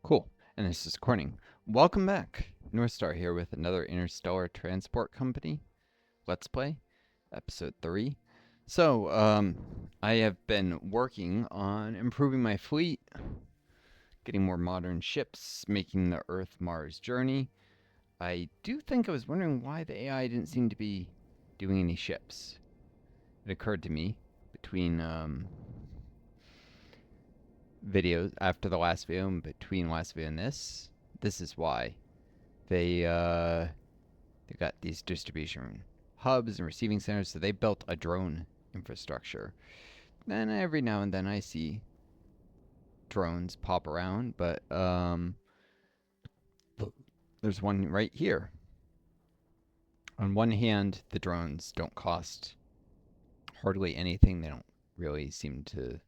Cool. And this is Corning. Welcome back. Northstar here with another Interstellar Transport Company Let's Play, Episode 3. I have been working on improving my fleet, getting more modern ships, making the Earth-Mars journey. I do think I was wondering why the AI didn't seem to be doing any ships. It occurred to me between videos after the last video and between last video and this is why they got these distribution hubs and receiving centers, so they built a drone infrastructure. Then every now and then I see drones pop around, but there's one right here. On one hand, the drones don't cost hardly anything. They don't really seem to.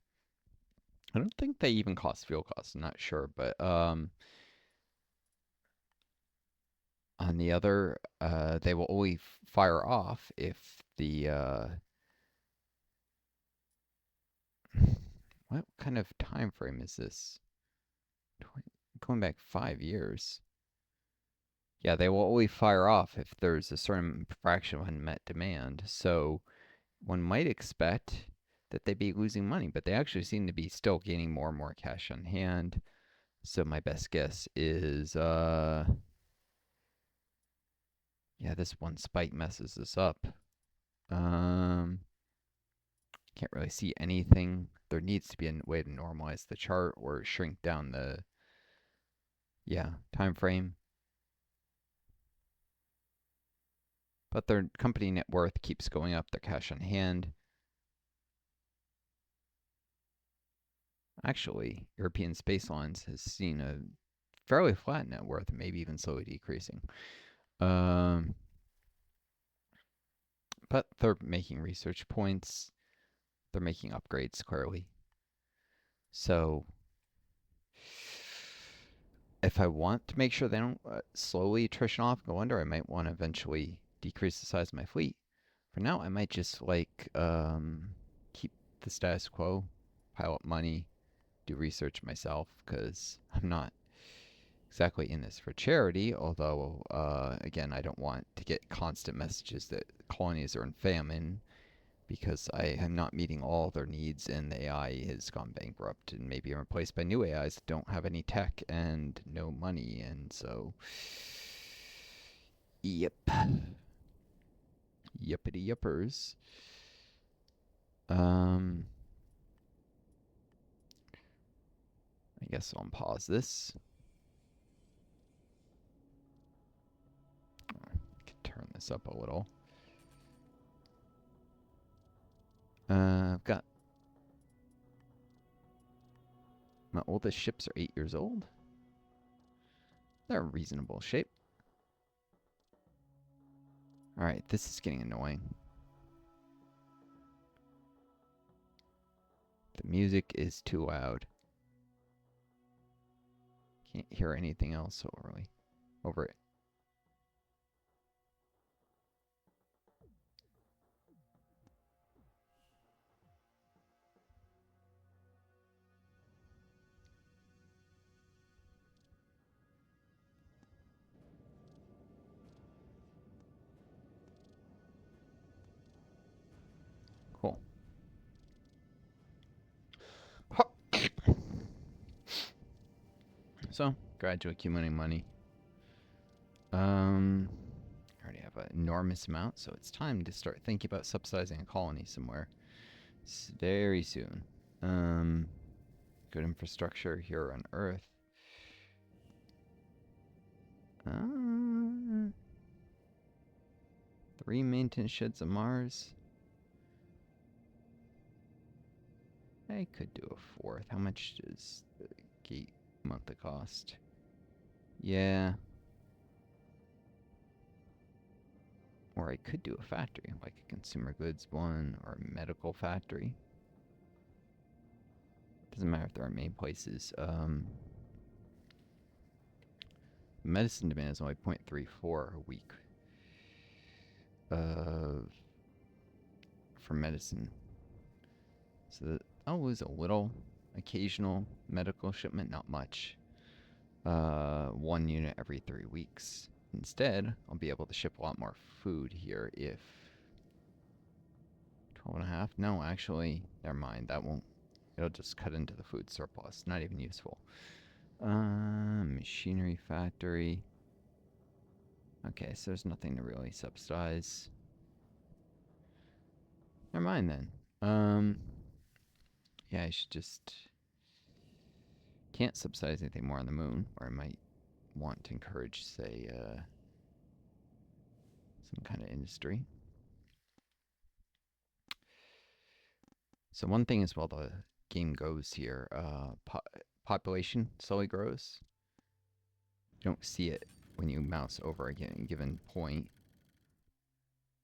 I don't think they even cost fuel costs. I'm not sure, but on the other, they will only fire off if the what kind of time frame is this? Going back 5 years. Yeah, they will only fire off if there's a certain fraction of unmet demand. So one might expect that they'd be losing money, but they actually seem to be still gaining more and more cash on hand. So my best guess is, yeah, this one spike messes this up. Can't really see anything. There needs to be a way to normalize the chart or shrink down the, yeah, time frame. But their company net worth keeps going up, their cash on hand. Actually, European Space Lines has seen a fairly flat net worth, maybe even slowly decreasing. But they're making research points. They're making upgrades, clearly. So if I want to make sure they don't slowly attrition off, go under, I might want to eventually decrease the size of my fleet. For now, I might just keep the status quo, pile up money, do research myself, because I'm not exactly in this for charity, although, again, I don't want to get constant messages that colonies are in famine, because I am not meeting all their needs and the AI has gone bankrupt and maybe replaced by new AIs that don't have any tech and no money, and so, yep. Yippity yippers. I guess I'll pause this. I can turn this up a little. I've got my oldest ships are 8 years old. They're in reasonable shape. Alright, this is getting annoying. The music is too loud. Can't hear anything else over it. Cool. So, gradually accumulating money. I already have an enormous amount, so it's time to start thinking about subsidizing a colony somewhere. Very soon. Good infrastructure here on Earth. 3 maintenance sheds on Mars. I could do a 4th. How much does the gate monthly cost? Yeah. Or I could do a factory, like a consumer goods one or a medical factory. Doesn't matter if there are main places. Medicine demand is only 0.34 a week for medicine. So I'll lose a little occasional medical shipment, not much. 1 unit every 3 weeks. Instead, I'll be able to ship a lot more food here if 12 and a half. No, actually, never mind. That won't. It'll just cut into the food surplus. Not even useful. Machinery factory. Okay, so there's nothing to really subsidize. Never mind then. Yeah, I should just can't subsidize anything more on the moon, or I might want to encourage, say, some kind of industry. So one thing is, while the game goes here, population slowly grows. You don't see it when you mouse over a given point.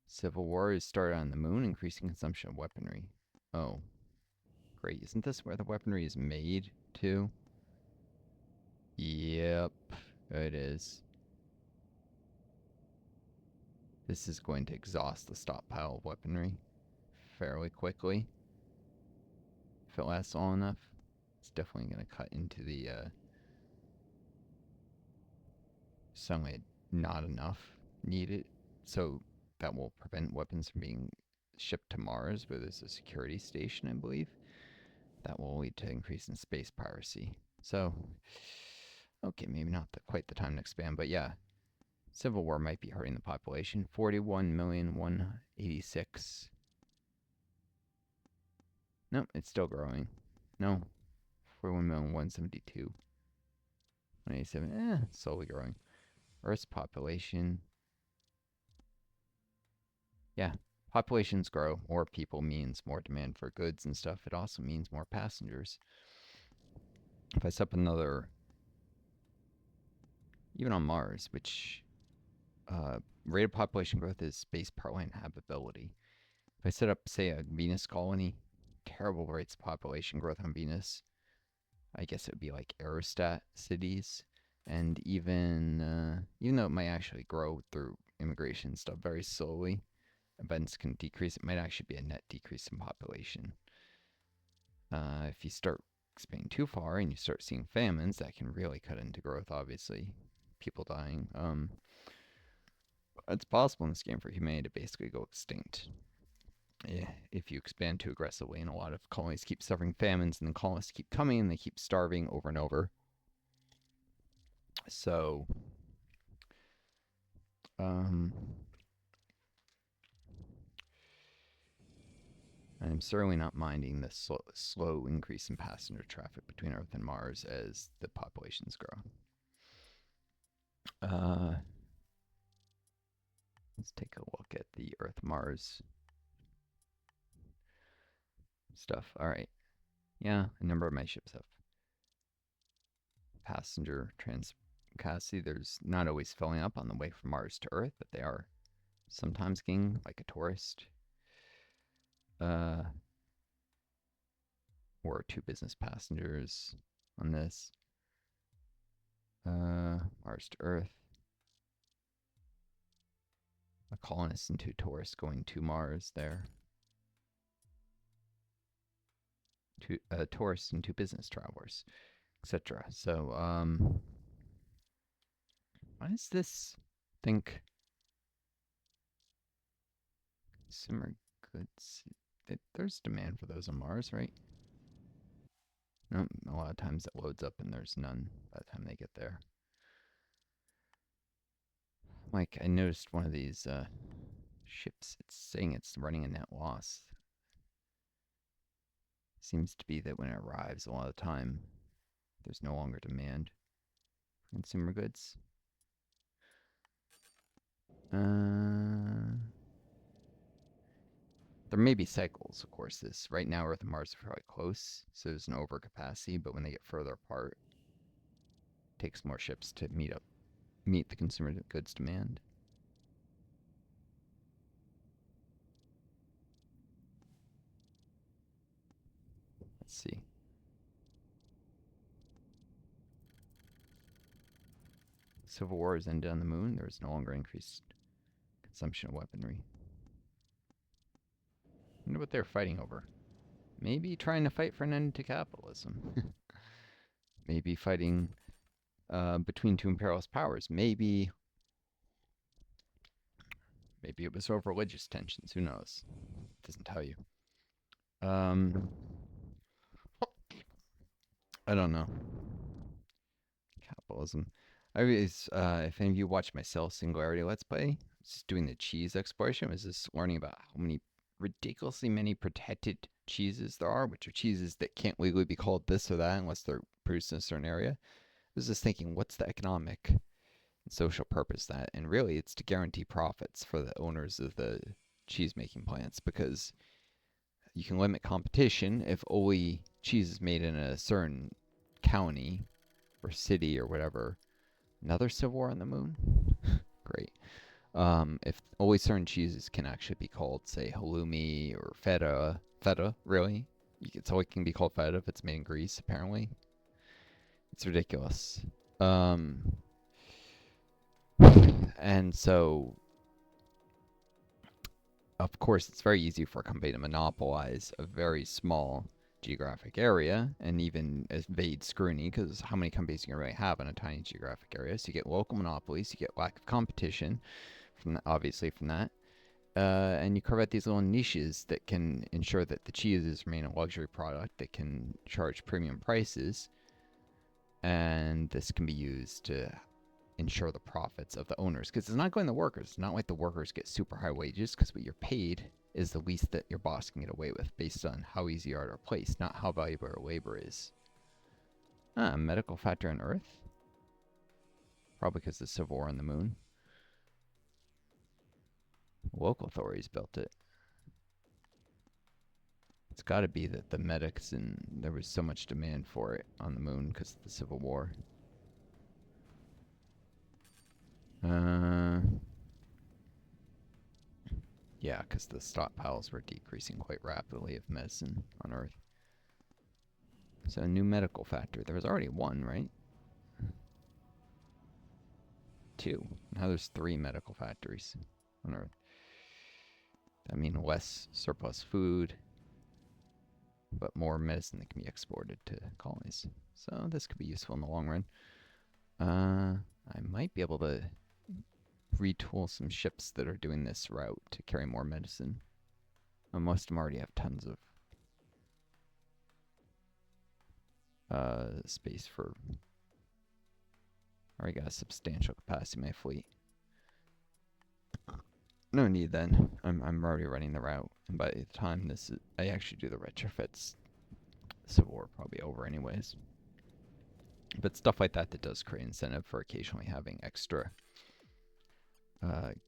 Civil war is started on the moon, increasing consumption of weaponry. Oh, great. Isn't this where the weaponry is made, too? Yep, it is. This is going to exhaust the stockpile of weaponry fairly quickly. If it lasts long enough, it's definitely going to cut into the suddenly not enough needed. So that will prevent weapons from being shipped to Mars, where there's a security station, I believe. That will lead to increase in space piracy. So, okay, maybe not quite the time to expand, but yeah, Civil War might be hurting the population. 41,186. Nope, it's still growing. No, 41,172. 187, slowly growing. Earth's population. Yeah, populations grow. More people means more demand for goods and stuff. It also means more passengers. If I set up another, even on Mars, which rate of population growth is space partly in habitability. If I set up, say, a Venus colony, terrible rates of population growth on Venus. I guess it would be like aerostat cities. And even though it might actually grow through immigration stuff very slowly, events can decrease. It might actually be a net decrease in population. If you start expanding too far and you start seeing famines, that can really cut into growth, obviously. People dying. It's possible in this game for humanity to basically go extinct. Yeah, if you expand too aggressively, and a lot of colonies keep suffering famines, and the colonists keep coming and they keep starving over and over. So, I'm certainly not minding the slow increase in passenger traffic between Earth and Mars as the populations grow. Let's take a look at the Earth-Mars stuff. All right. Yeah, a number of my ships have passenger capacity. There's not always filling up on the way from Mars to Earth, but they are sometimes getting like a tourist. Or 2 business passengers on this. Mars to Earth. A colonist and 2 tourists going to Mars there. 2 tourists and 2 business travelers, etc. So, why does this think consumer goods? There's demand for those on Mars, right? No, a lot of times it loads up and there's none by the time they get there. Like, I noticed one of these ships, it's saying it's running a net loss. Seems to be that when it arrives, a lot of the time, there's no longer demand for consumer goods. There may be cycles, of course. This right now, Earth and Mars are probably close, so there's an overcapacity. But when they get further apart, it takes more ships to meet the consumer goods demand. Let's see. Civil War has ended on the moon. There is no longer increased consumption of weaponry. I wonder what they're fighting over. Maybe trying to fight for an end to capitalism. Maybe fighting between two imperialist powers. Maybe it was over religious tensions. Who knows? It doesn't tell you. Um, I don't know. Capitalism. I was, if any of you watch my Cell Singularity Let's Play, just doing the cheese exploration. I was just learning about how many ridiculously many protected cheeses there are, which are cheeses that can't legally be called this or that unless they're produced in a certain area. I was just thinking, what's the economic and social purpose of that? And really, it's to guarantee profits for the owners of the cheese making plants because you can limit competition if only cheese is made in a certain county or city or whatever. Another civil war on the moon? Great. If only certain cheeses can actually be called, say, halloumi or feta, really? It's only can be called feta if it's made in Greece, apparently. It's ridiculous. And so, of course, it's very easy for a company to monopolize a very small geographic area and even evade scrutiny because how many companies you can really have in a tiny geographic area? So you get local monopolies, you get lack of competition obviously from that. And you carve out these little niches that can ensure that the cheeses remain a luxury product that can charge premium prices. And this can be used to ensure the profits of the owners because it's not going to the workers. It's not like the workers get super high wages because what you're paid is the least that your boss can get away with based on how easy you are to replace, not how valuable your labor is. Medical factor on Earth? Probably because of the Civil War on the moon. Local authorities built it. It's got to be that the medics and there was so much demand for it on the moon because of the Civil War. Yeah, because the stockpiles were decreasing quite rapidly of medicine on Earth. So a new medical factor. There was already one, right? Two. Now there's 3 medical factories on Earth. I mean, less surplus food, but more medicine that can be exported to colonies. So this could be useful in the long run. I might be able to retool some ships that are doing this route to carry more medicine. Most of them already have tons of space for. I already got a substantial capacity in my fleet. No need then. I'm already running the route, and by the time I actually do the retrofits, Civil War probably over anyways. But stuff like that does create incentive for occasionally having extra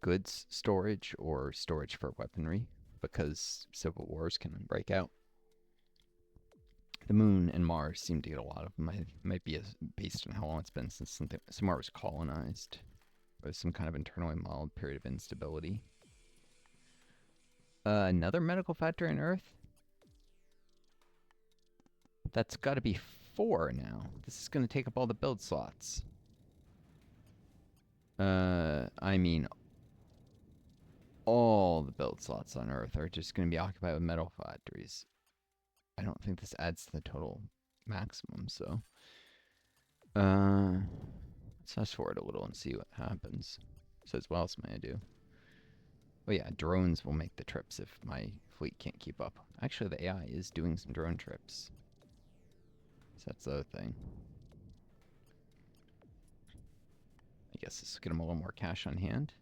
goods storage or storage for weaponry because civil wars can break out. The moon and Mars seem to get a lot of them. Might be based on how long it's been since somewhere was colonized. Or some kind of internally modeled period of instability. Another medical factor in Earth? That's got to be 4 now. This is going to take up all the build slots. I mean, all the build slots on Earth are just going to be occupied with metal factories. I don't think this adds to the total maximum, so. Let's fast forward a little and see what happens. So what else may I do? Oh yeah, drones will make the trips if my fleet can't keep up. Actually, the AI is doing some drone trips. So that's the other thing. I guess this will get them a little more cash on hand.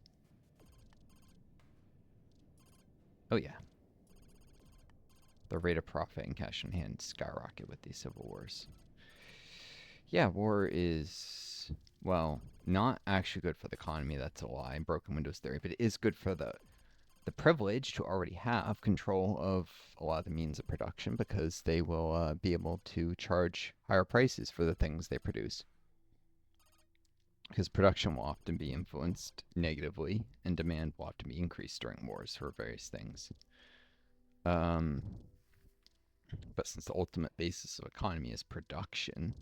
Oh yeah. The rate of profit and cash on hand skyrocket with these civil wars. Yeah, war is, well, not actually good for the economy. That's a lie. Broken windows theory. But it is good for the privilege to already have control of a lot of the means of production because they will be able to charge higher prices for the things they produce. Because production will often be influenced negatively and demand will often be increased during wars for various things. But since the ultimate basis of economy is production,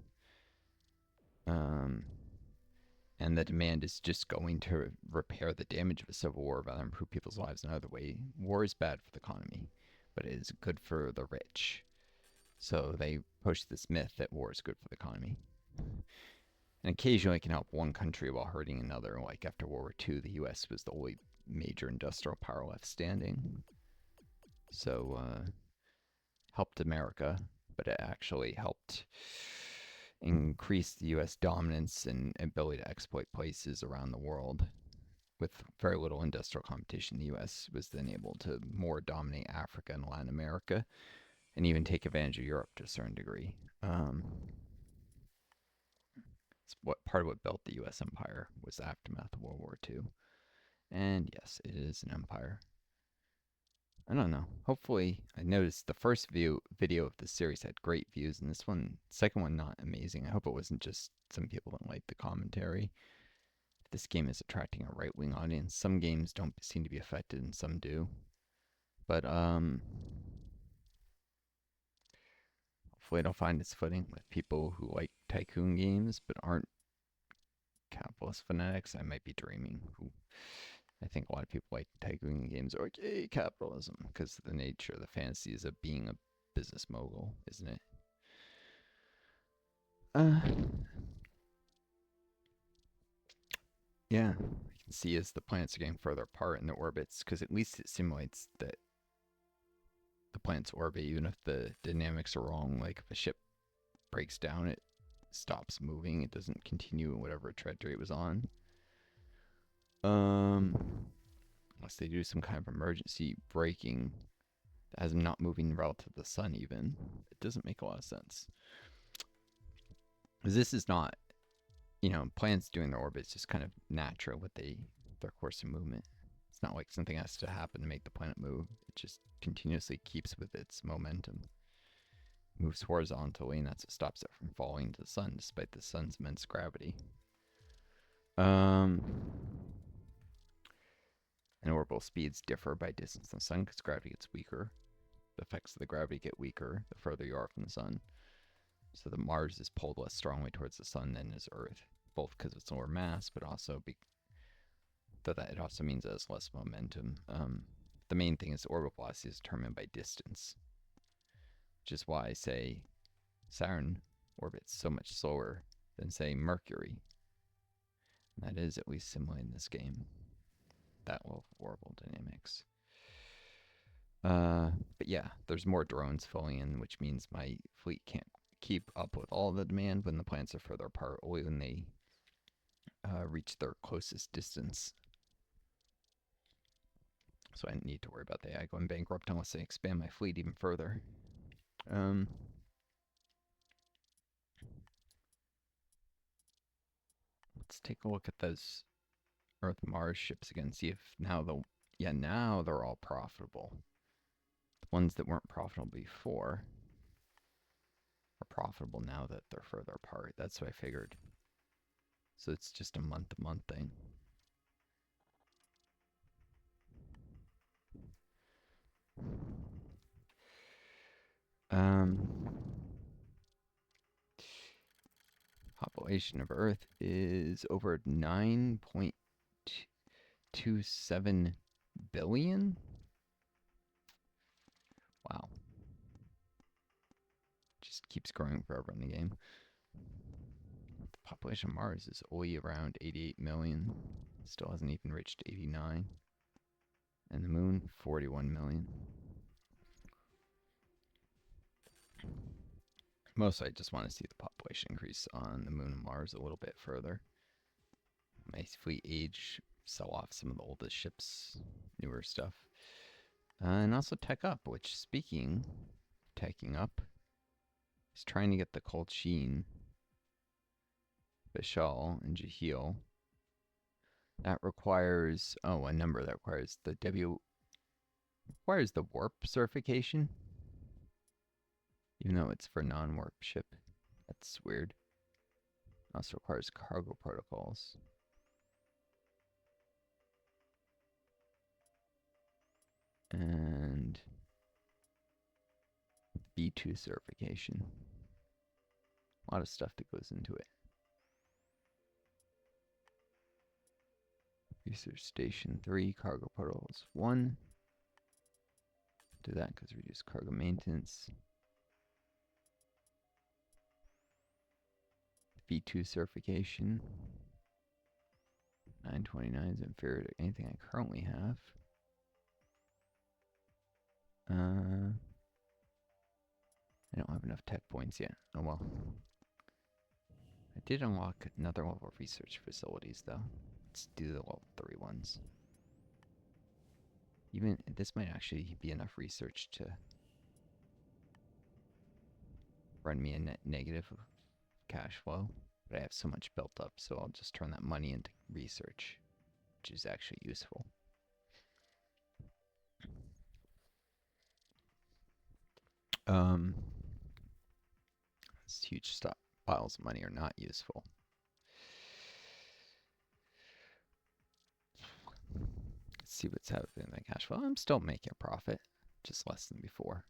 and the demand is just going to repair the damage of a civil war rather than improve people's lives another way, war is bad for the economy, but it is good for the rich. So they push this myth that war is good for the economy. And occasionally it can help one country while hurting another. Like after World War II, the U.S. was the only major industrial power left standing. So helped America, but it actually helped increase the U.S. dominance and ability to exploit places around the world. With very little industrial competition, the U.S. was then able to more dominate Africa and Latin America, and even take advantage of Europe to a certain degree. It's what part of what built the U.S. empire was the aftermath of World War II. And yes, it is an empire. I don't know. Hopefully, I noticed the first video of the series had great views, and this one, second one, not amazing. I hope it wasn't just some people don't like the commentary. This game is attracting a right-wing audience. Some games don't seem to be affected, and some do. But hopefully it'll find its footing with people who like tycoon games but aren't capitalist fanatics. I might be dreaming. I think a lot of people like tycoon games are like, hey, capitalism, because the nature of the fantasies of being a business mogul, isn't it? Yeah, you can see as the planets are getting further apart in their orbits, because at least it simulates that the planet's orbit, even if the dynamics are wrong. Like if a ship breaks down, it stops moving. It doesn't continue in whatever trajectory it was on. Unless they do some kind of emergency braking that has them not moving relative to the sun even. It doesn't make a lot of sense. Because this is not, planets doing their orbits just kind of natural with their course of movement. It's not like something has to happen to make the planet move. It just continuously keeps with its momentum. Moves horizontally, and that's what stops it from falling to the sun, despite the sun's immense gravity. And orbital speeds differ by distance from the sun because gravity gets weaker. The effects of the gravity get weaker the further you are from the sun. So the Mars is pulled less strongly towards the sun than is Earth, both because of its lower mass, but also that it also means it has less momentum. The main thing is orbital velocity is determined by distance, which is why, say, Saturn orbits so much slower than, say, Mercury. And that is at least simulated in this game. That level of orbital dynamics. But yeah, there's more drones filling in, which means my fleet can't keep up with all the demand when the planets are further apart, only when they reach their closest distance. So I don't need to worry about the AI going bankrupt unless I expand my fleet even further. Let's take a look at those Earth-Mars ships again, see if now they're all profitable. The ones that weren't profitable before are profitable now that they're further apart. That's what I figured. So it's just a month-to-month thing. Population of Earth is over 9.27 billion. Wow. Just keeps growing forever in the game. The population of Mars is only around 88 million. Still hasn't even reached 89. And the moon, 41 million. Mostly I just want to see the population increase on the moon and Mars a little bit further. My fleet age, sell off some of the oldest ships, newer stuff. And also tech up, which, speaking of teching up, is trying to get the Colchian, Vishal, and Jahil. That requires, a number that requires requires the warp certification, even though it's for non-warp ship. That's weird. It also requires cargo protocols. And B2 certification. A lot of stuff that goes into it. Research Station 3, cargo protocols 1. Do that because reduce cargo maintenance. B2 certification. 929 is inferior to anything I currently have. I don't have enough tech points yet. Oh well. I did unlock another level of research facilities though. Let's do the level 3 ones. Even this might actually be enough research to run me a net negative cash flow. But I have so much built up, so I'll just turn that money into research, which is actually useful. These huge stockpiles of money are not useful. Let's see what's happening in the cash flow. I'm still making a profit, just less than before.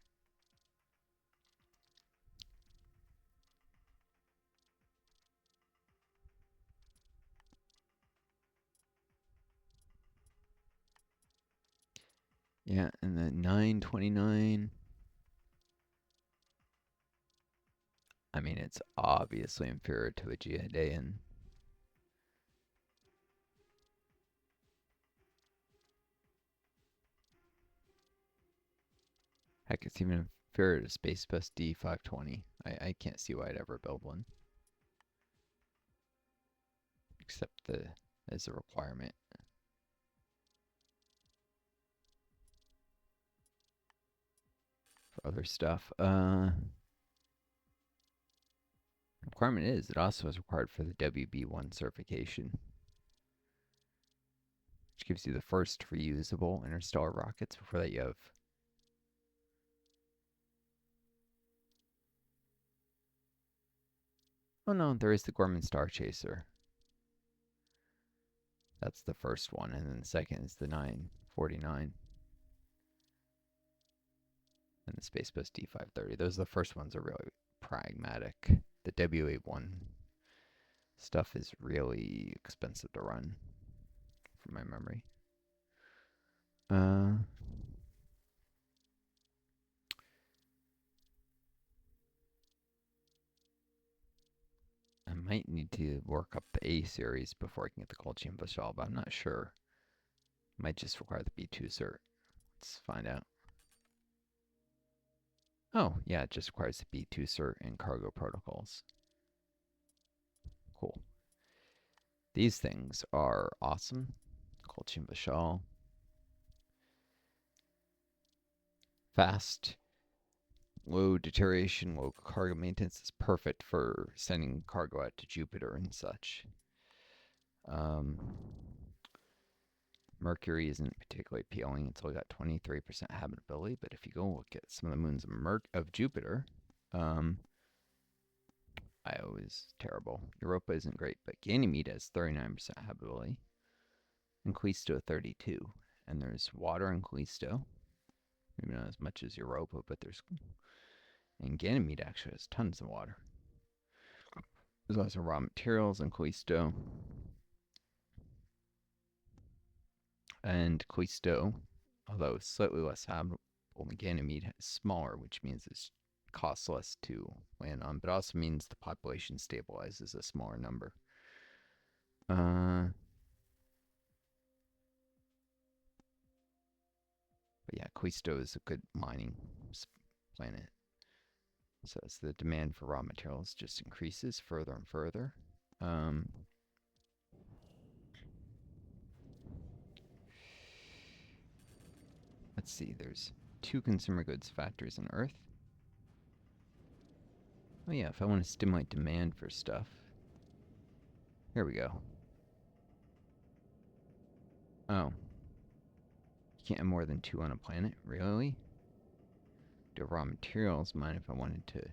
Yeah, and then 929. I mean, it's obviously inferior to a Geodean. Heck, it's even inferior to Space Bus D520. I can't see why I'd ever build one. Except as a requirement. For other stuff. Requirement is, it also is required for the WB1 certification, which gives you the first reusable interstellar rockets. Before that, you have oh no, there is the Gorman Star Chaser. That's the first one, and then the second is the 949 and the Space Bus D530. Those are the first ones are really pragmatic. The WA1 stuff is really expensive to run, from my memory. I might need to work up the A series before I can get the Colchian Vishal, but I'm not sure. Might just require the B2 cert. Let's find out. Oh, yeah, it just requires the B2 cert and cargo protocols. Cool. These things are awesome. Colchian Vishal. Fast. Low deterioration, low cargo maintenance is perfect for sending cargo out to Jupiter and such. Mercury isn't particularly appealing. It's only got 23% habitability, but if you go look at some of the moons of Jupiter, Io is terrible. Europa isn't great, but Ganymede has 39% habitability, and Callisto 32. And there's water in Callisto, maybe not as much as Europa, but there's, and Ganymede actually has tons of water. There's lots of raw materials in Callisto. And Callisto, although slightly less habitable than Ganymede, is smaller, which means it costs less to land on, but also means the population stabilizes a smaller number. But yeah, Callisto is a good mining planet. So as the demand for raw materials just increases further and further. Let's see, there's 2 consumer goods factories on Earth. Oh yeah, if I want to stimulate demand for stuff. Here we go. Oh. You can't have more than 2 on a planet? Really? Do raw materials mind if I wanted to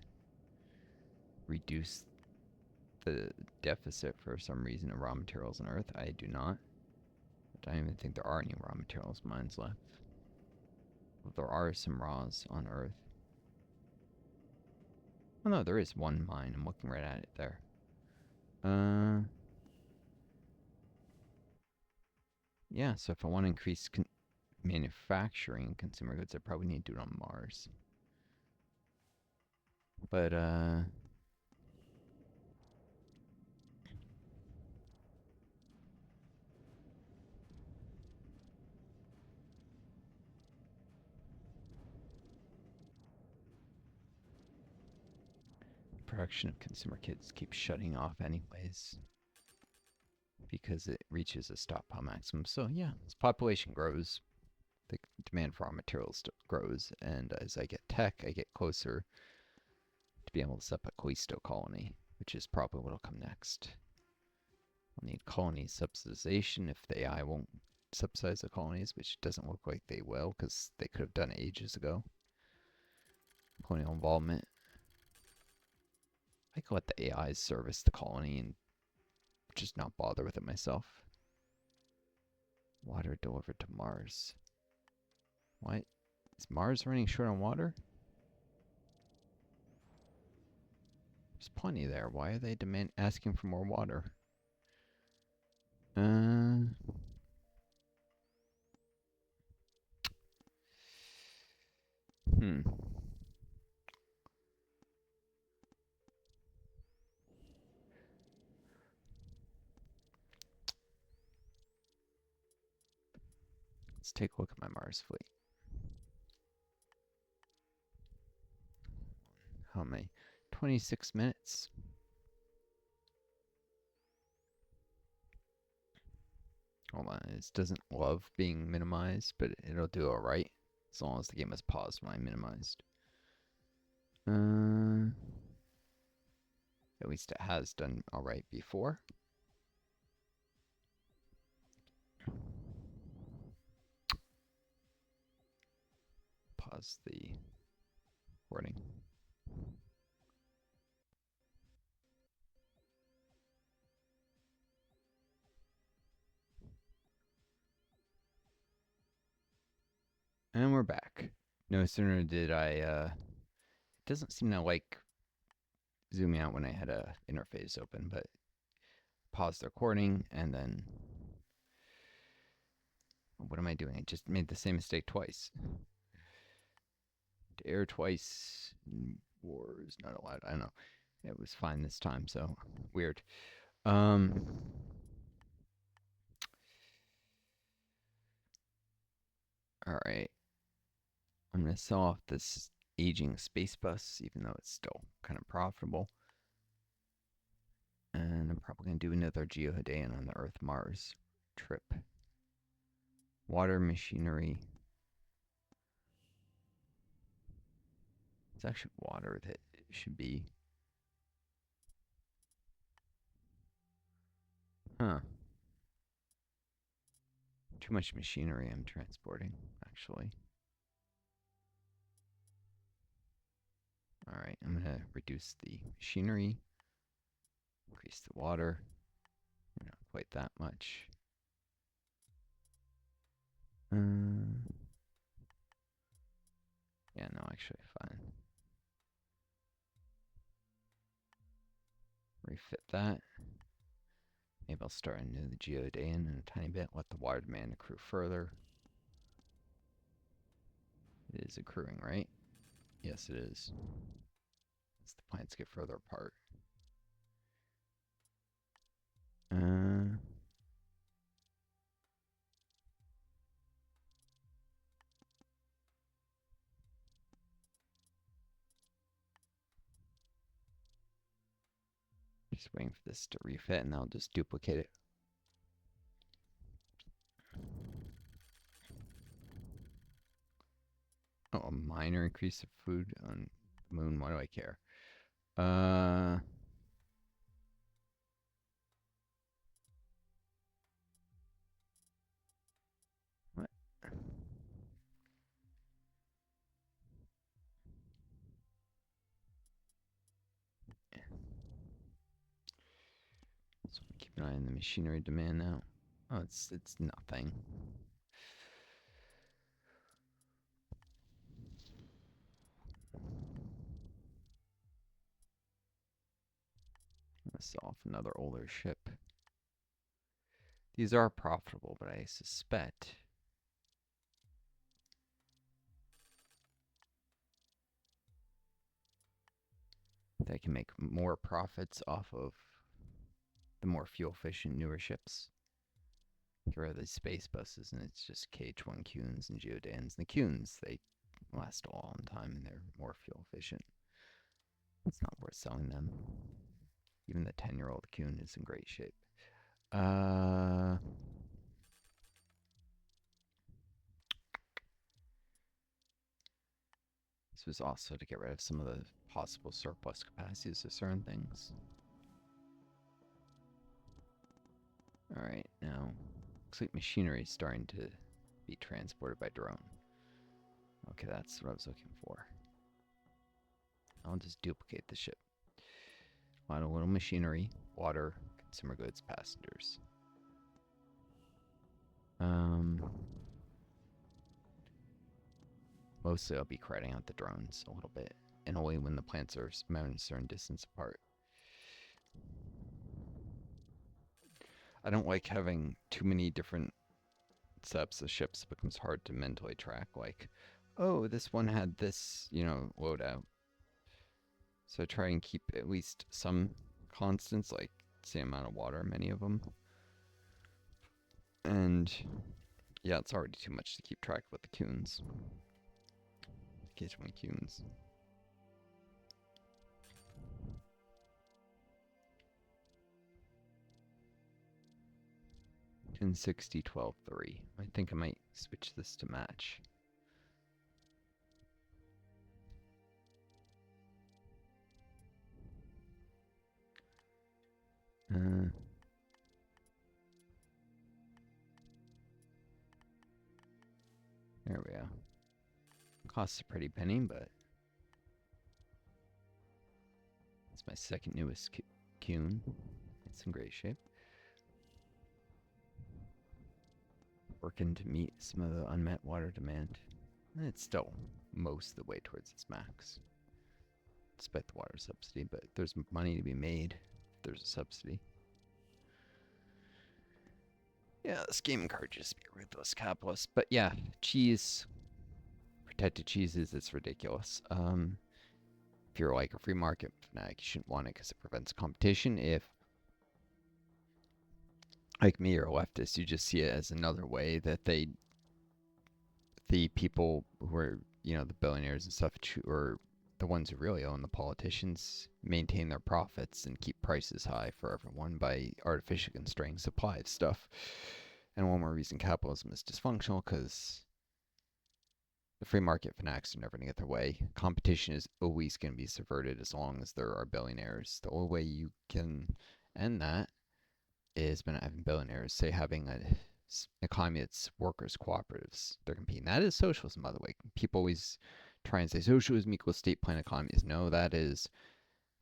reduce the deficit for some reason of raw materials on Earth? I do not. But I don't even think there are any raw materials mines left. Well, there are some raws on Earth. Oh no, there is one mine. I'm looking right at it there. Yeah, so if I want to increase manufacturing consumer goods, I probably need to do it on Mars. But, production of consumer kits keeps shutting off anyways because it reaches a stockpile maximum. So yeah, as population grows, the demand for our materials grows, and as I get tech, I get closer to be able to set up a Callisto colony, which is probably what'll come next. I'll need colony subsidization if the AI won't subsidize the colonies, which doesn't look like they will because they could have done it ages ago. Colonial involvement. I could let the AIs service the colony and just not bother with it myself. Water delivered to Mars. What? Is Mars running short on water? There's plenty there. Why are they asking for more water? Hmm. Let's take a look at my Mars fleet. How many? 26 minutes. Hold on, it doesn't love being minimized, but it'll do alright as long as the game is paused when I minimized. At least it has done alright before. Pause the recording. And we're back. No sooner did I, it doesn't seem to like zooming out when I had a interface open, but pause the recording and then, what am I doing? I just made the same mistake twice. To air twice, war is not allowed. I don't know. It was fine this time, so weird. All right. I'm going to sell off this aging space bus, even though it's still kind of profitable. And I'm probably going to do another Geohadean on the Earth-Mars trip. Water machinery. It's actually water that should be. Huh. Too much machinery I'm transporting, actually. All right, I'm going to reduce the machinery, increase the water. Not quite that much. Yeah, no, actually, fine. Refit that. Maybe I'll start a new Geodaean in a tiny bit. Let the water demand accrue further. It is accruing, right? Yes, it is. As the planets get further apart. Just waiting for this to refit, and I'll just duplicate it. Oh, a minor increase of food on the moon. Why do I care? What? So keep an eye on the machinery demand now. Oh, it's nothing. Let's sell off another older ship. These are profitable, but I suspect that I can make more profits off of the more fuel-efficient newer ships. Get rid of these space buses, and it's just KH-1 Cunes and Geodans. And the Cunes, they last a long time, and they're more fuel-efficient. It's not worth selling them. Even the 10-year-old Kuhn is in great shape. This was also to get rid of some of the possible surplus capacities of certain things. All right, now looks like machinery is starting to be transported by drone. Okay, that's what I was looking for. I'll just duplicate the ship. A lot of little machinery, water, consumer goods, passengers. Mostly I'll be crowding out the drones a little bit, and only when the plants are mounted a certain distance apart. I don't like having too many different sets of ships. It becomes hard to mentally track, like, oh, this one had this, loadout. So I try and keep at least some constants, like same amount of water, many of them. And yeah, it's already too much to keep track with the Kuhns. Occasionally Kuhns. 1060, 12.3. I think I might switch this to match. There we go. Costs a pretty penny, but it's my second newest Kuhn. It's in great shape. Working to meet some of the unmet water demand. It's still most of the way towards its max, despite the water subsidy, but there's money to be made if there's a subsidy. Yeah, this game encourages me, ruthless capitalist. But yeah, cheese, protected cheeses, it's ridiculous. If you're like a free market fanatic, you shouldn't want it because it prevents competition. If, like me, or a leftist, you just see it as another way that the people who are, the billionaires and stuff, or the ones who really own the politicians, maintain their profits and keep prices high for everyone by artificially constraining supply of stuff. And one more reason capitalism is dysfunctional, because the free market fanatics are never going to get their way. Competition is always going to be subverted as long as there are billionaires. The only way you can end that is by not having billionaires, say having an economy that's workers' cooperatives. They're competing. That is socialism, by the way. People always try and say socialism equals state planned economies. No, that is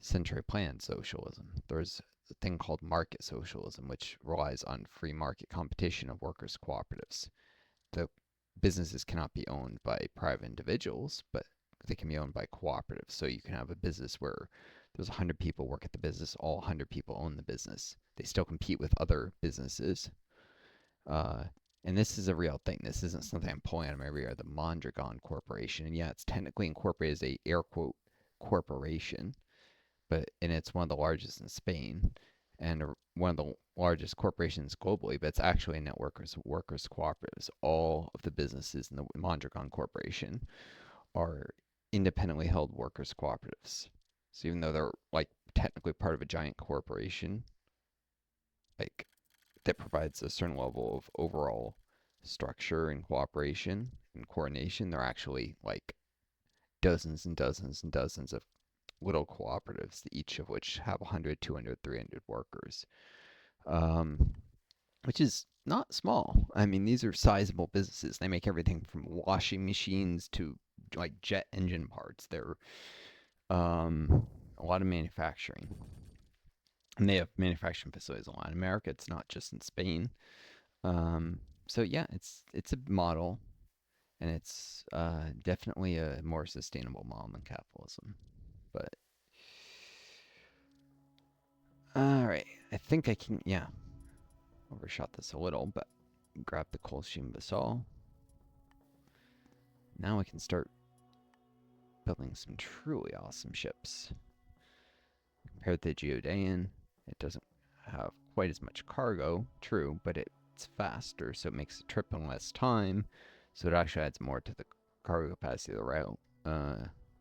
century planned socialism. There's a thing called market socialism, which relies on free market competition of workers' cooperatives. The businesses cannot be owned by private individuals, but they can be owned by cooperatives. So you can have a business where there's 100 people work at the business, all 100 people own the business. They still compete with other businesses. And this is a real thing. This isn't something I'm pulling out of my rear. The Mondragon Corporation, and yeah, it's technically incorporated as a air quote corporation, and it's one of the largest in Spain, and one of the largest corporations globally. But it's actually a network of workers cooperatives. All of the businesses in the Mondragon Corporation are independently held workers cooperatives. So even though they're like technically part of a giant corporation, like that provides a certain level of overall structure and cooperation and coordination, they're actually like dozens and dozens and dozens of little cooperatives, each of which have 100, 200, 300 workers, which is not small. I mean, these are sizable businesses. They make everything from washing machines to like jet engine parts. They're a lot of manufacturing. And they have manufacturing facilities a lot in America. It's not just in Spain. So yeah, it's a model, and it's definitely a more sustainable model than capitalism. But all right, I think I can. Yeah, overshot this a little, but grab the Colchian Basal. Now I can start building some truly awesome ships. Compared to the Geodaean, it doesn't have quite as much cargo, true, but it's faster, so it makes the trip in less time. So it actually adds more to the cargo capacity of the route.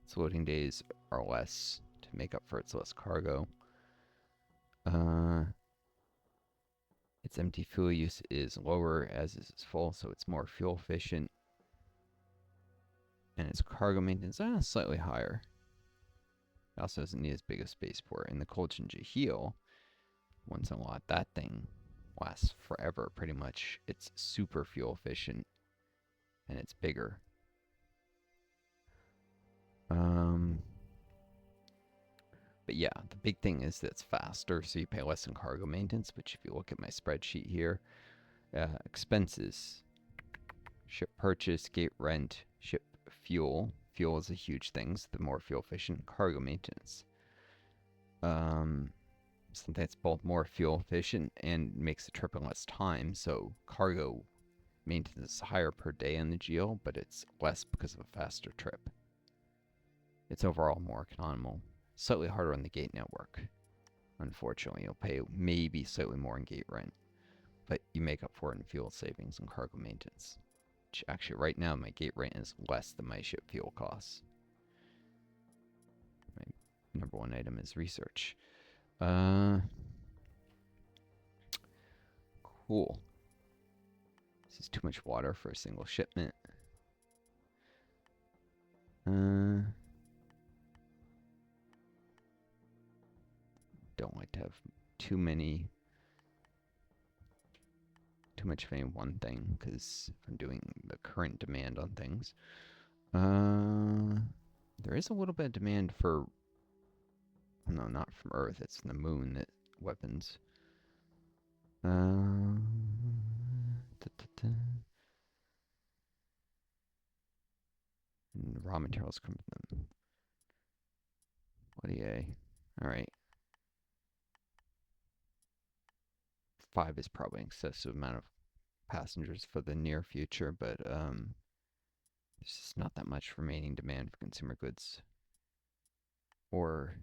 Its loading days are less, to make up for its less cargo. Uh, its empty fuel use is lower as is its full, so it's more fuel efficient. And its cargo maintenance slightly higher. It also doesn't need as big a spaceport. And the Colchin Jahil, once in a lot, that thing lasts forever pretty much. It's super fuel efficient and it's bigger. But yeah, the big thing is that it's faster, so you pay less in cargo maintenance. Which, if you look at my spreadsheet here, expenses, ship purchase, gate rent, ship fuel. Fuel is a huge thing, so the more fuel efficient. Cargo maintenance. Since that's both more fuel efficient and makes the trip in less time, so cargo maintenance is higher per day in the Geo, but it's less because of a faster trip. It's overall more economical. Slightly harder on the gate network. Unfortunately, you'll pay maybe slightly more in gate rent, but you make up for it in fuel savings and cargo maintenance. Which actually, right now, my gate rent is less than my ship fuel costs. My number one item is research. Cool. This is too much water for a single shipment. Don't like to have too much of any one thing, because if I'm doing the current demand on things, there is a little bit of demand for, no, not from Earth, it's from the moon, that weapons. And raw materials come from them. What yay. Alright. 5 is probably an excessive amount of passengers for the near future, but there's just not that much remaining demand for consumer goods. Or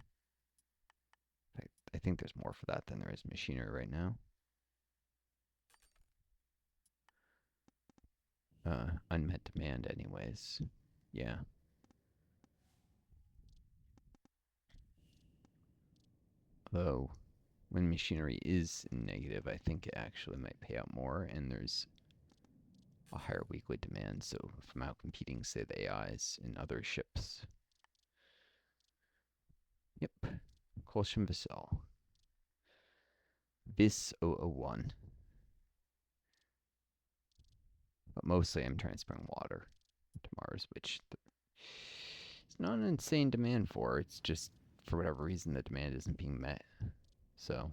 I think there's more for that than there is machinery right now. Unmet demand anyways. Yeah. Though, when machinery is negative, I think it actually might pay out more, and there's a higher weekly demand, so if I'm out competing, say, the AIs in other ships. Yep. Colchin Vessel. Vis 001. But mostly I'm transferring water to Mars, which it's not an insane demand for. It's just, for whatever reason, the demand isn't being met. So,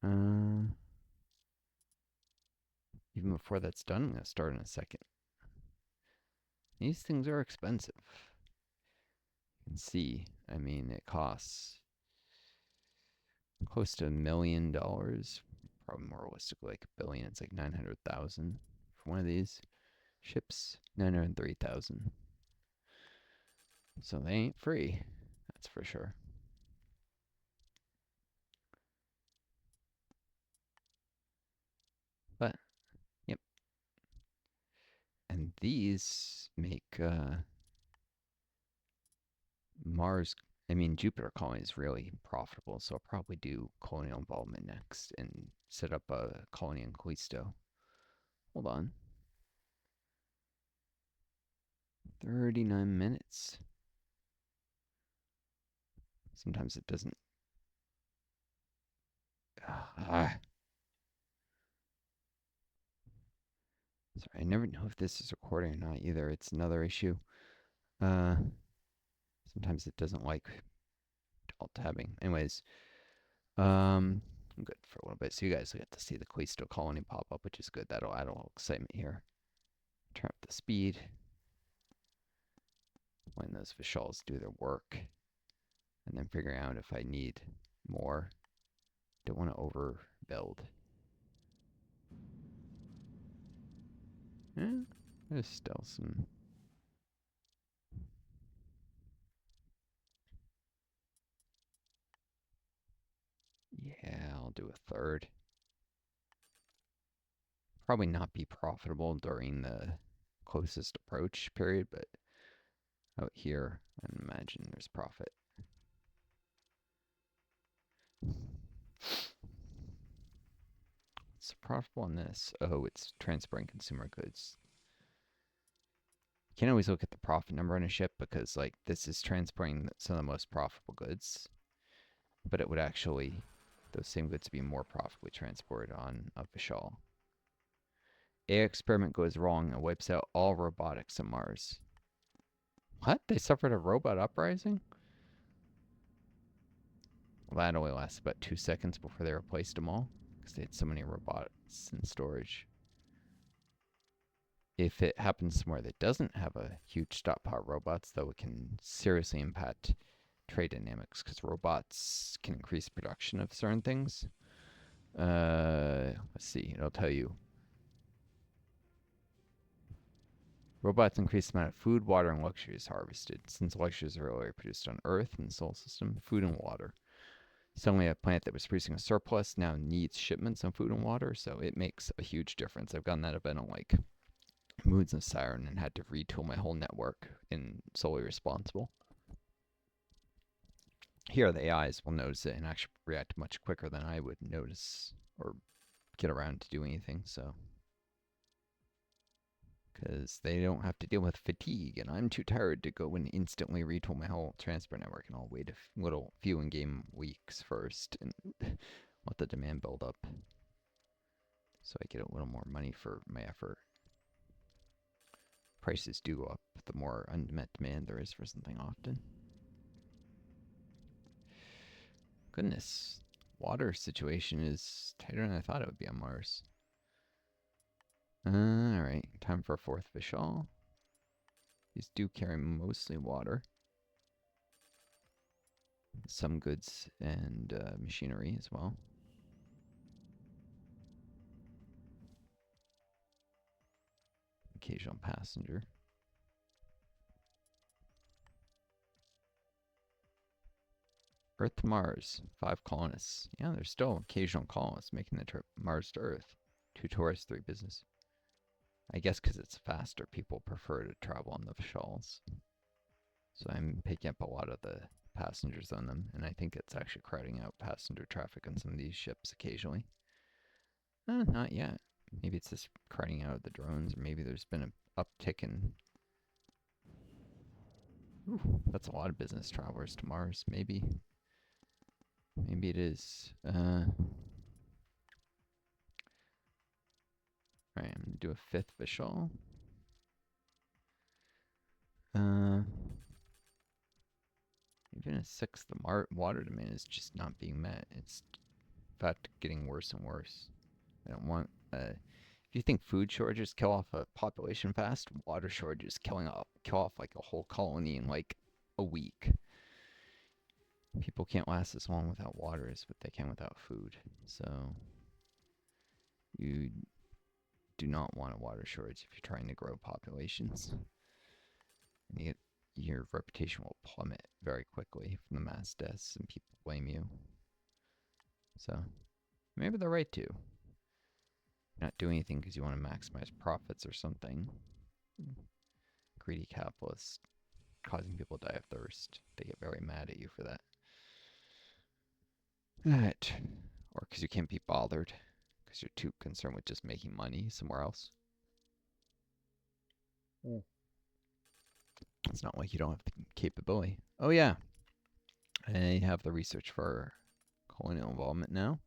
even before that's done, I'm going to start in a second. These things are expensive. You can see, I mean, it costs close to $1 million. Probably more realistically, like $1 billion. It's like 900,000 for one of these ships. 903,000. So they ain't free. That's for sure. But, yep. And these make Mars, I mean, Jupiter colonies really profitable. So I'll probably do colonial involvement next and set up a colony in Callisto. Hold on. 39 minutes. Sometimes it doesn't. Sorry, I never know if this is recording or not either. It's another issue. Sometimes it doesn't like alt tabbing. Anyways, I'm good for a little bit. So you guys get to see the Callisto colony pop up, which is good. That'll add a little excitement here. Turn up the speed. When those visuals do their work. And then figuring out if I need more. Don't want to overbuild. There's still some. Yeah, I'll do a third. Probably not be profitable during the closest approach period, but out here, I imagine there's profit. It's profitable on this. Oh, it's transporting consumer goods. You can't always look at the profit number on a ship because, like, this is transporting some of the most profitable goods, but it would actually, those same goods be more profitably transported on a Vishal. AI experiment goes wrong and wipes out all robotics on Mars. What? They suffered a robot uprising? Well, that only lasted about 2 seconds before they replaced them all because they had so many robots in storage. If it happens somewhere that doesn't have a huge stockpile of robots, though, it can seriously impact trade dynamics because robots can increase production of certain things. Let's see. It'll tell you. Robots increase the amount of food, water, and luxuries harvested. Since luxuries are only produced on Earth and the solar system, food and water. Suddenly, a planet that was producing a surplus now needs shipments of food and water, so it makes a huge difference. I've gotten that event on like moons of Saturn and had to retool my whole network in solely responsible. Here, the AIs will notice it and actually react much quicker than I would notice or get around to do anything, so. Because they don't have to deal with fatigue, and I'm too tired to go and instantly retool my whole transport network, and I'll wait a little few in-game weeks first and let the demand build up so I get a little more money for my effort. Prices do go up the more unmet demand there is for something often. Goodness, water situation is tighter than I thought it would be on Mars. Alright, time for a fourth Vishal. These do carry mostly water. Some goods and machinery as well. Occasional passenger. Earth to Mars, 5 colonists. Yeah, there's still occasional colonists making the trip Mars to Earth. 2 tourists, 3 business. I guess because it's faster, people prefer to travel on the Vishals. So I'm picking up a lot of the passengers on them, and I think it's actually crowding out passenger traffic on some of these ships occasionally. Not yet. Maybe it's just crowding out the drones, or maybe there's been an uptick in... Ooh, that's a lot of business travelers to Mars, maybe. Maybe it is. Alright, I'm going to do a 5th Vishal. Even a 6th, the water demand is just not being met. It's, in fact, getting worse and worse. I don't want... if you think food shortages kill off a population fast, water shortages kill off like a whole colony in like a week. People can't last as long without water as what they can without food. So you do not want a water shortage if you're trying to grow populations. And your reputation will plummet very quickly from the mass deaths, and people blame you. So maybe they're right to. Not doing anything because you want to maximize profits or something. Greedy capitalists causing people to die of thirst. They get very mad at you for that. Right. Or because you can't be bothered. Because you're too concerned with just making money somewhere else. It's not like you don't have the capability. Oh yeah. I have the research for colonial involvement now.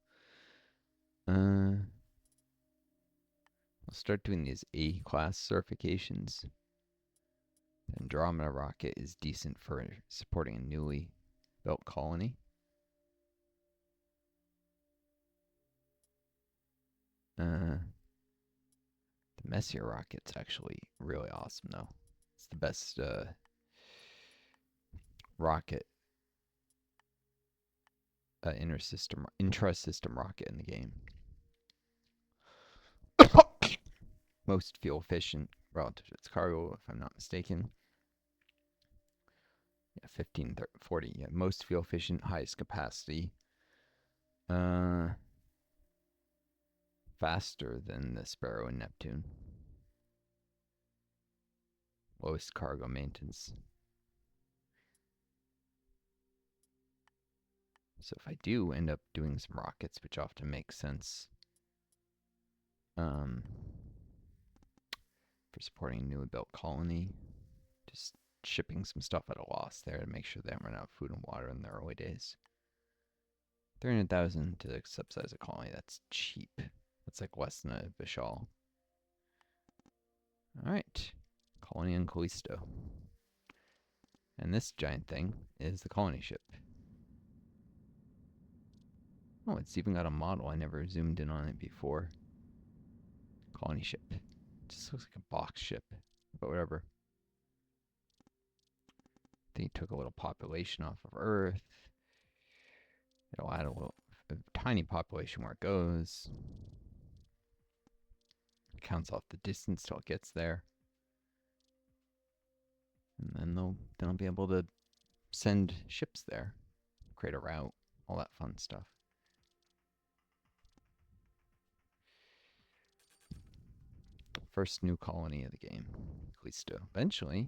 I'll start doing these A-class certifications. The Andromeda rocket is decent for supporting a newly built colony. The Messier rocket's actually really awesome, though. It's the best rocket, intra-system rocket in the game. Most fuel efficient relative to its cargo, if I'm not mistaken. Yeah, 15, 30, 40. Yeah, most fuel efficient, highest capacity. Faster than the Sparrow and Neptune. Lowest cargo maintenance. So if I do end up doing some rockets, which often makes sense for supporting a newly built colony, just shipping some stuff at a loss there to make sure they don't run out of food and water in the early days. 300,000 to subsidize a colony, that's cheap. That's like less than a Vishal. Alright, colony on Callisto. And this giant thing is the colony ship. Oh, it's even got a model. I never zoomed in on it before. Colony ship. It just looks like a box ship, but whatever. I think it took a little population off of Earth. It'll add a tiny population where it goes. It counts off the distance till it gets there. And then they'll be able to send ships there, create a route, all that fun stuff. First new colony of the game, Callisto. Eventually,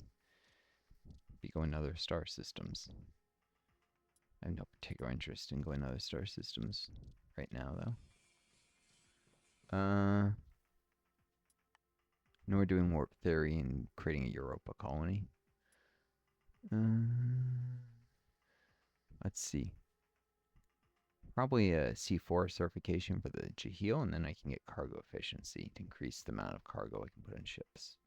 be going to other star systems. I have no particular interest in going to other star systems right now, though. No, we're doing warp theory and creating a Europa colony. Let's see. Probably a C4 certification for the Jahil, and then I can get cargo efficiency to increase the amount of cargo I can put in ships.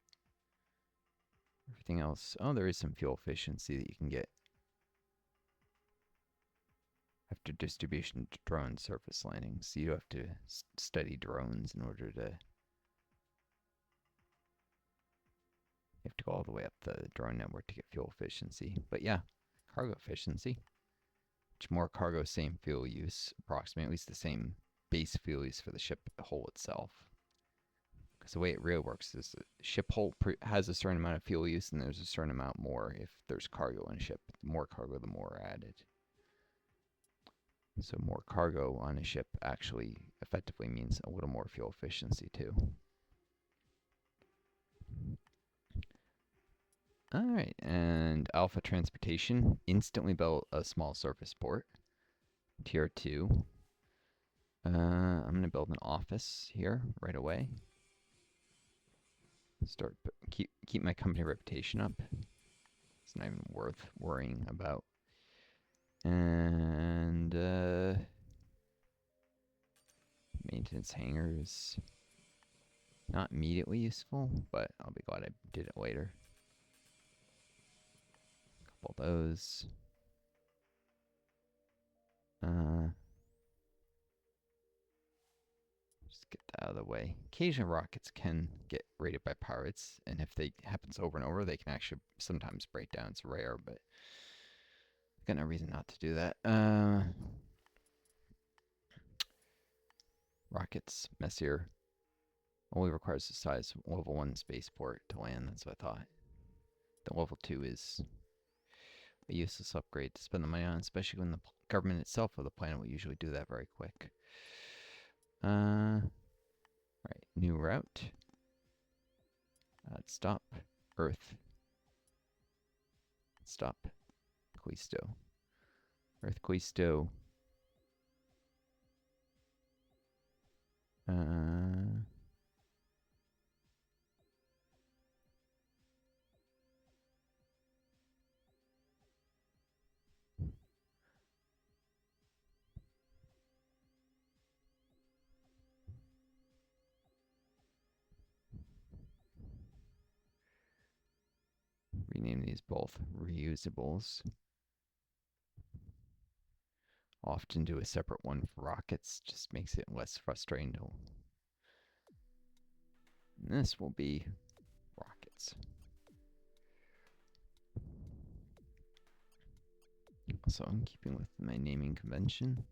Everything else, oh, there is some fuel efficiency that you can get after distribution to drone surface landings. So you have to study drones in order to... You have to go all the way up the drone network to get fuel efficiency. But yeah, cargo efficiency. Much more cargo, same fuel use, approximately at least the same base fuel use for the ship hull itself. Because the way it really works is the ship hull has a certain amount of fuel use, and there's a certain amount more if there's cargo in a ship. The more cargo, the more added. So more cargo on a ship actually effectively means a little more fuel efficiency too. Alright, and Alpha Transportation instantly built a small surface port. Tier 2. I'm going to build an office here right away. Keep my company reputation up. It's not even worth worrying about. And maintenance hangars. Not immediately useful, but I'll be glad I did it later. Couple of those. Just get that out of the way. Occasional rockets can get raided by pirates, and if they happens over and over, they can actually sometimes break down. It's rare, but I've got no reason not to do that. Rockets, messier. Only requires the size of level 1 spaceport to land, that's what I thought. The level 2 is a useless upgrade to spend the money on, especially when the government itself of the planet will usually do that very quick. Right, new route. Stop. Earth. Stop. Callisto. Earth, Callisto. Rename these both reusables. Often do a separate one for rockets, just makes it less frustrating to... And this will be rockets. Also, I'm keeping with my naming convention.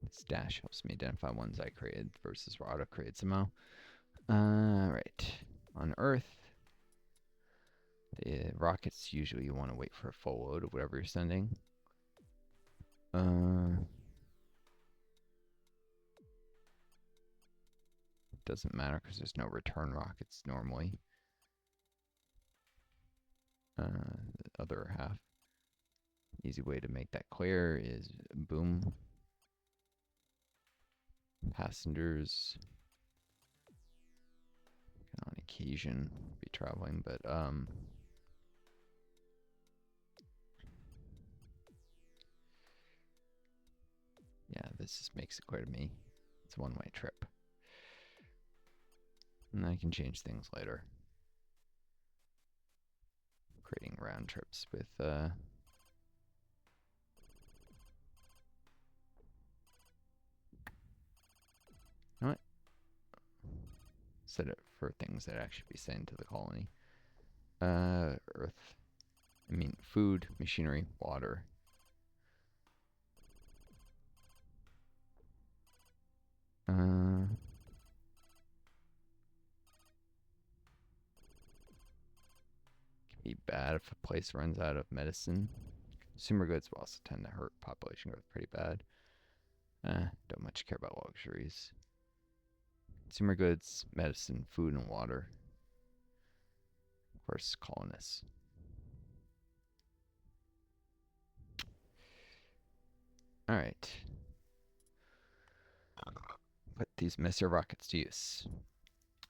This dash helps me identify ones I created versus were auto-created somehow. Right. On Earth, the rockets, usually you want to wait for a full load of whatever you're sending. Doesn't matter because there's no return rockets normally. The other half. Easy way to make that clear is boom. Passengers can on occasion be traveling, but yeah, this just makes it clear to me. It's a one-way trip. And I can change things later. Creating round trips with what? Set it for things that actually be sent to the colony. Earth. I mean, food, machinery, water. Can be bad if a place runs out of medicine. Consumer goods will also tend to hurt population growth pretty bad. Don't much care about luxuries. Consumer goods, medicine, food, and water. Of course, colonists. All right. Put these messier rockets to use.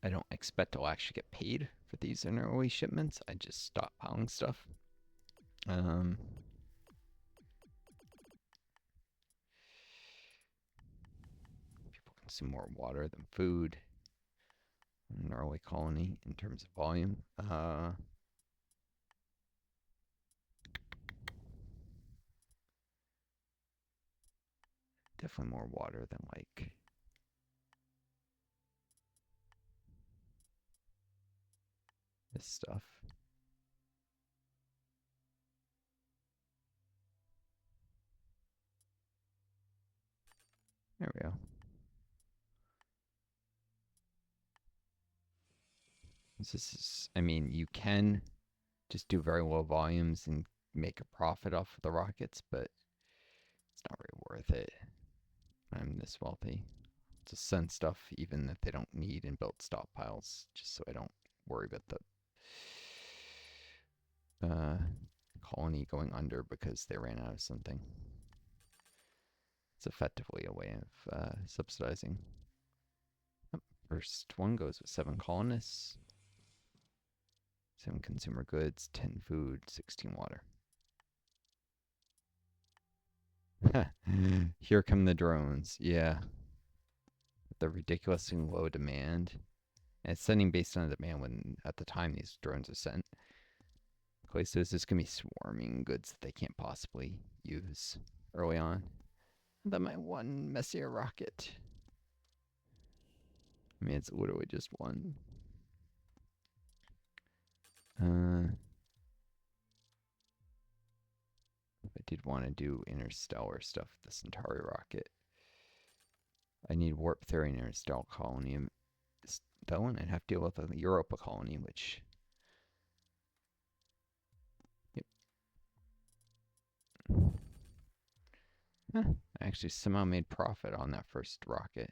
I don't expect I'll actually get paid for these in early shipments. I just stockpiling stuff. People consume more water than food in an early colony in terms of volume. Definitely more water than like this stuff. There we go. This is, I mean, you can just do very low volumes and make a profit off of the rockets, but it's not really worth it. I'm this wealthy. To send stuff even that they don't need and build stockpiles just so I don't worry about the colony going under because they ran out of something. It's effectively a way of subsidizing. First one goes with 7 colonists, 7 consumer goods, 10 food, 16 water. Here come the drones. Yeah. The ridiculously low demand. And it's sending based on the demand when at the time these drones are sent. Okay, so it's just gonna be swarming goods that they can't possibly use early on. That my one messier rocket. I mean, it's literally just one. I did want to do interstellar stuff with the Centauri rocket. I need warp theory and interstellar colony. That one I'd have to deal with a Europa colony, which. Yep. Huh. I actually somehow made profit on that first rocket.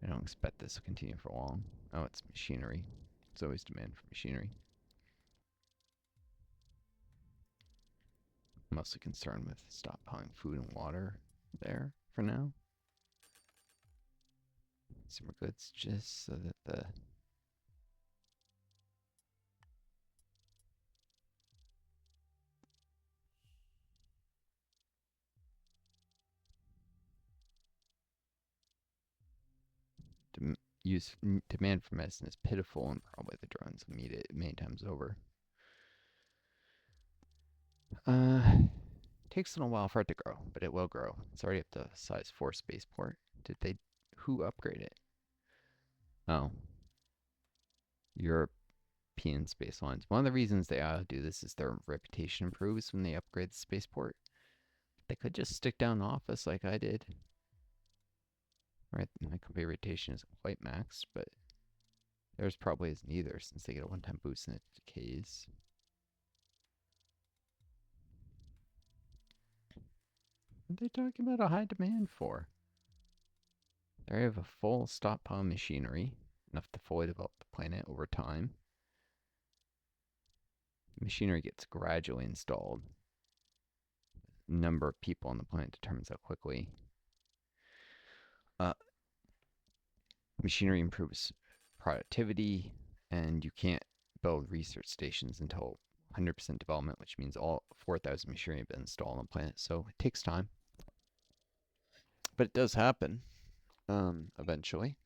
I don't expect this to continue for long. Oh, it's machinery. It's always demand for machinery. I'm mostly concerned with stockpiling food and water there for now. Consumer goods just so that the demand for medicine is pitiful, and probably the drones will meet it many times over. Takes a little while for it to grow, but it will grow. It's already up to size 4 spaceport. Who upgraded it? Oh. European space lines. One of the reasons they do this is their reputation improves when they upgrade the spaceport. They could just stick down office like I did. Right, my company rotation isn't quite maxed, but theirs probably isn't either since they get a one-time boost and it decays. What are they talking about a high demand for? They have a full stockpile machinery, enough to fully develop the planet over time. Machinery gets gradually installed. number of people on the planet determines how quickly uh, machinery improves productivity, and you can't build research stations until 100% development, which means all 4,000 machinery have been installed on the planet. So it takes time, but it does happen eventually.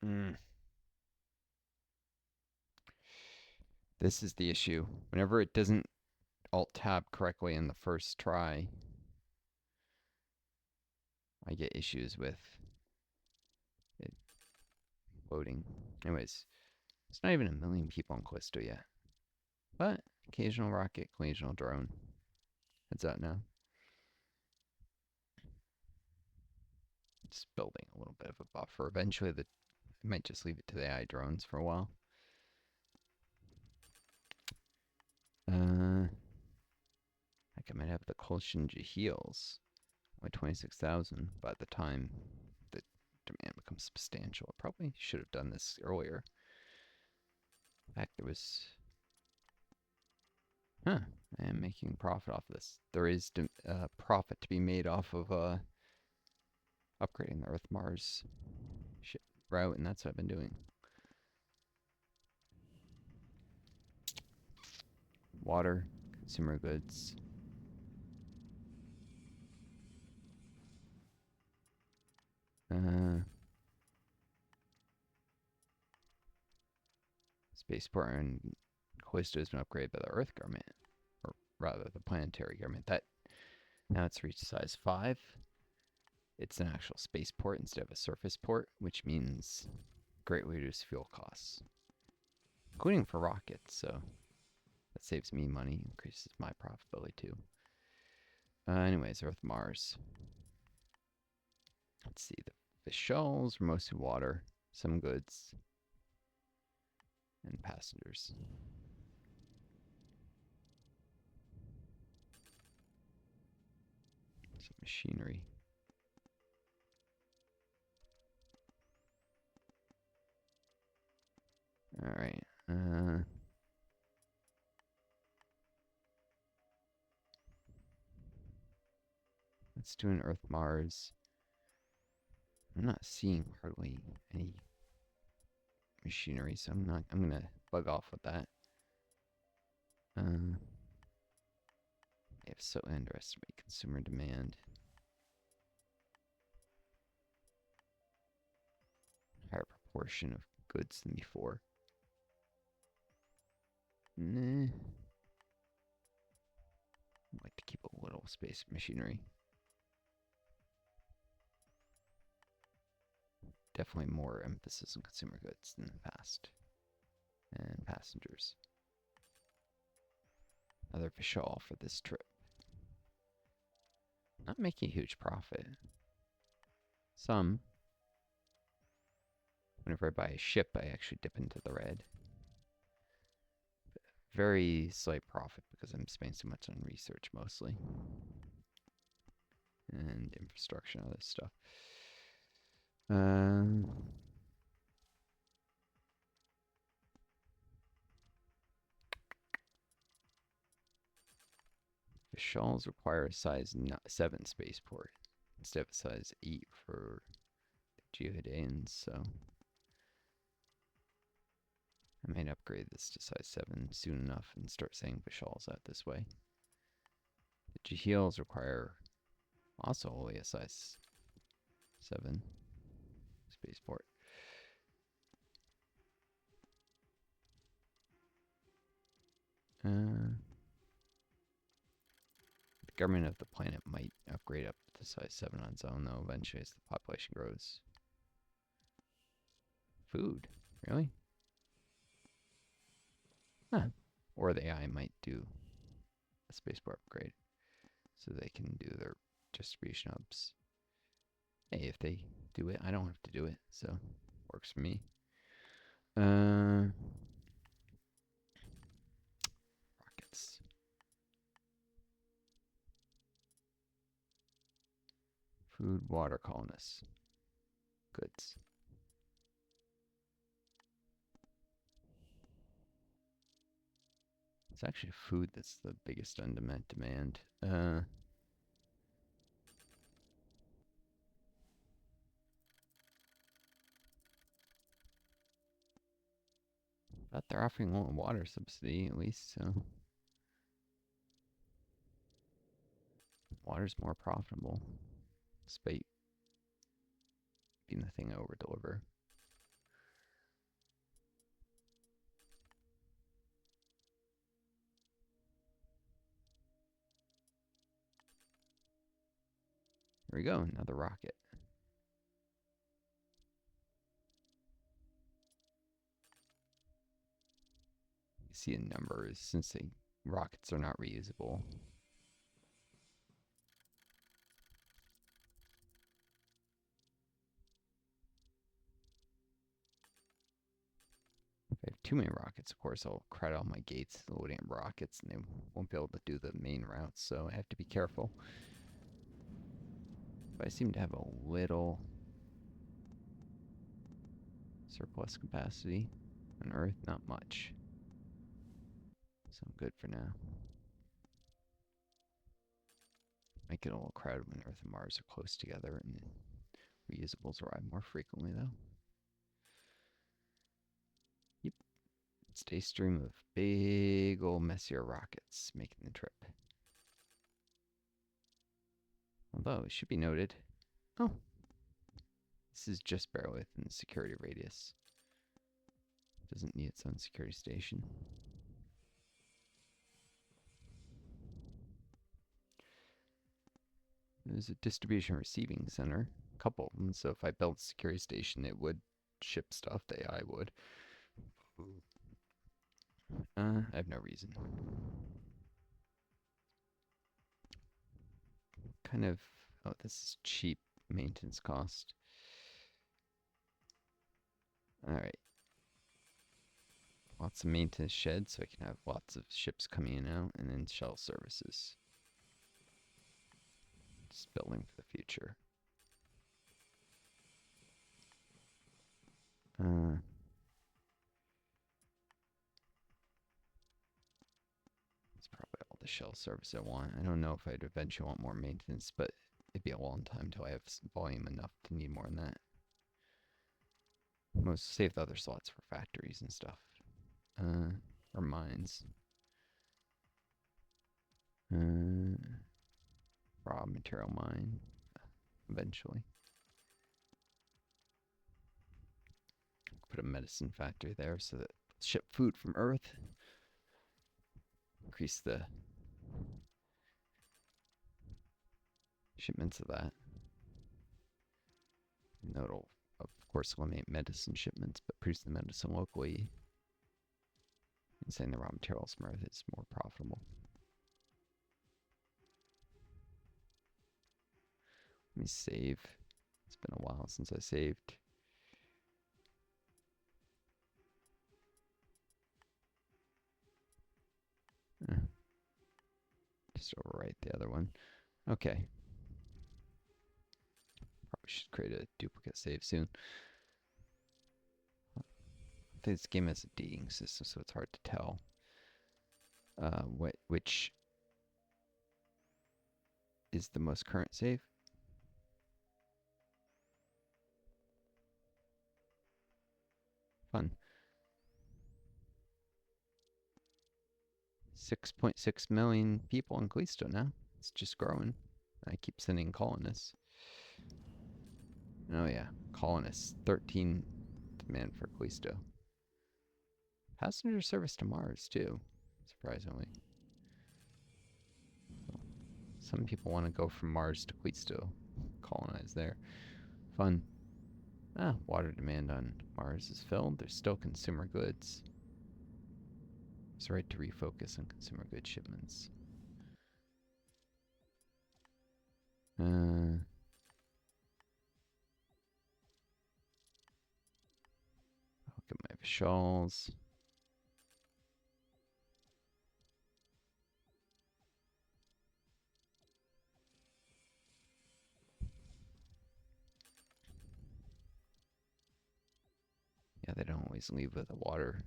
Mm. This is the issue. Whenever it doesn't alt tab correctly in the first try, I get issues with it loading. Anyways, it's not even a million people on Callisto yet. But occasional rocket, occasional drone. Heads out now. Just building a little bit of a buffer. Eventually, I might just leave it to the AI drones for a while. I might have the Colchian heals by 26,000 by the time the demand becomes substantial. I probably should have done this earlier. In fact, there was... I am making profit off of this. There is profit to be made off of upgrading the Earth-Mars route, and that's what I've been doing. Water, consumer goods. Spaceport and Callisto has been upgraded by the Earth government, or rather the planetary government. That now it's reached size 5. It's an actual spaceport instead of a surface port, which means greatly reduced fuel costs, including for rockets. So that saves me money, increases my profitability too. Anyways, Earth, Mars. Let's see. The shells are mostly water, some goods, and passengers. Some machinery. All right. Let's do an Earth, Mars. I'm not seeing hardly any machinery, so I'm gonna bug off with that. I have so underestimate consumer demand. Higher proportion of goods than before. Nah. I'd like to keep a little space machinery. Definitely more emphasis on consumer goods than the past. And passengers. Another Vishal for this trip. Not making a huge profit. Some. Whenever I buy a ship, I actually dip into the red. Very slight profit because I'm spending so much on research mostly. And infrastructure and other stuff. Vishal's require a size 7 spaceport instead of a size 8 for Geodaeans, so I might upgrade this to size 7 soon enough and start sending Vishals out this way. The Jahils require also only a size 7 spaceport. The government of the planet might upgrade up to size 7 on its own, though, eventually as the population grows. Food? Really? Huh. Or the AI might do a spaceport upgrade so they can do their distribution hubs. Hey, if they do it, I don't have to do it, so works for me. Rockets. Food, water, colonists. Goods. It's actually food that's the biggest unmet demand. But they're offering a water subsidy at least, so water's more profitable, despite being the thing I over deliver. Here we go, another rocket. You see in numbers, since the rockets are not reusable. If I have too many rockets, of course, I'll crowd all my gates loading up rockets, and they won't be able to do the main routes, so I have to be careful. But I seem to have a little surplus capacity on Earth, not much. So I'm good for now. Might get a little crowded when Earth and Mars are close together, and reusables arrive more frequently, though. Yep. Stay stream of big old messier rockets making the trip. Although, it should be noted, oh, this is just barely within the security radius. Doesn't need its own security station. There's a distribution receiving center, a couple of them, so if I built a security station, it would ship stuff, the AI would. I have no reason. Kind of, oh, this is cheap maintenance cost. Alright. Lots of maintenance sheds, so I can have lots of ships coming in and out, and then shell services. Just building for the future. That's probably all the shell service I want. I don't know if I'd eventually want more maintenance, but it'd be a long time until I have volume enough to need more than that. Most save the other slots for factories and stuff. Or mines. Raw material mine. Eventually. Put a medicine factory there so that ship food from Earth. Increase the shipments of that. And that'll, of course, eliminate medicine shipments, but produce the medicine locally. And saying the raw materials from Earth is more profitable. Let me save. It's been a while since I saved. Just overwrite the other one. Okay. Probably should create a duplicate save soon. I think this game has a dating system, so it's hard to tell which is the most current save. Fun. 6.6 million people in Callisto now. It's just growing. I keep sending colonists. Oh yeah, colonists. 13 demand for Callisto. Passenger service to Mars too, surprisingly. Some people want to go from Mars to Callisto, colonize there. Fun. Water demand on Mars is filled. There's still consumer goods. It's right to refocus on consumer goods shipments. Look at my shawls. Yeah, they don't always leave with a water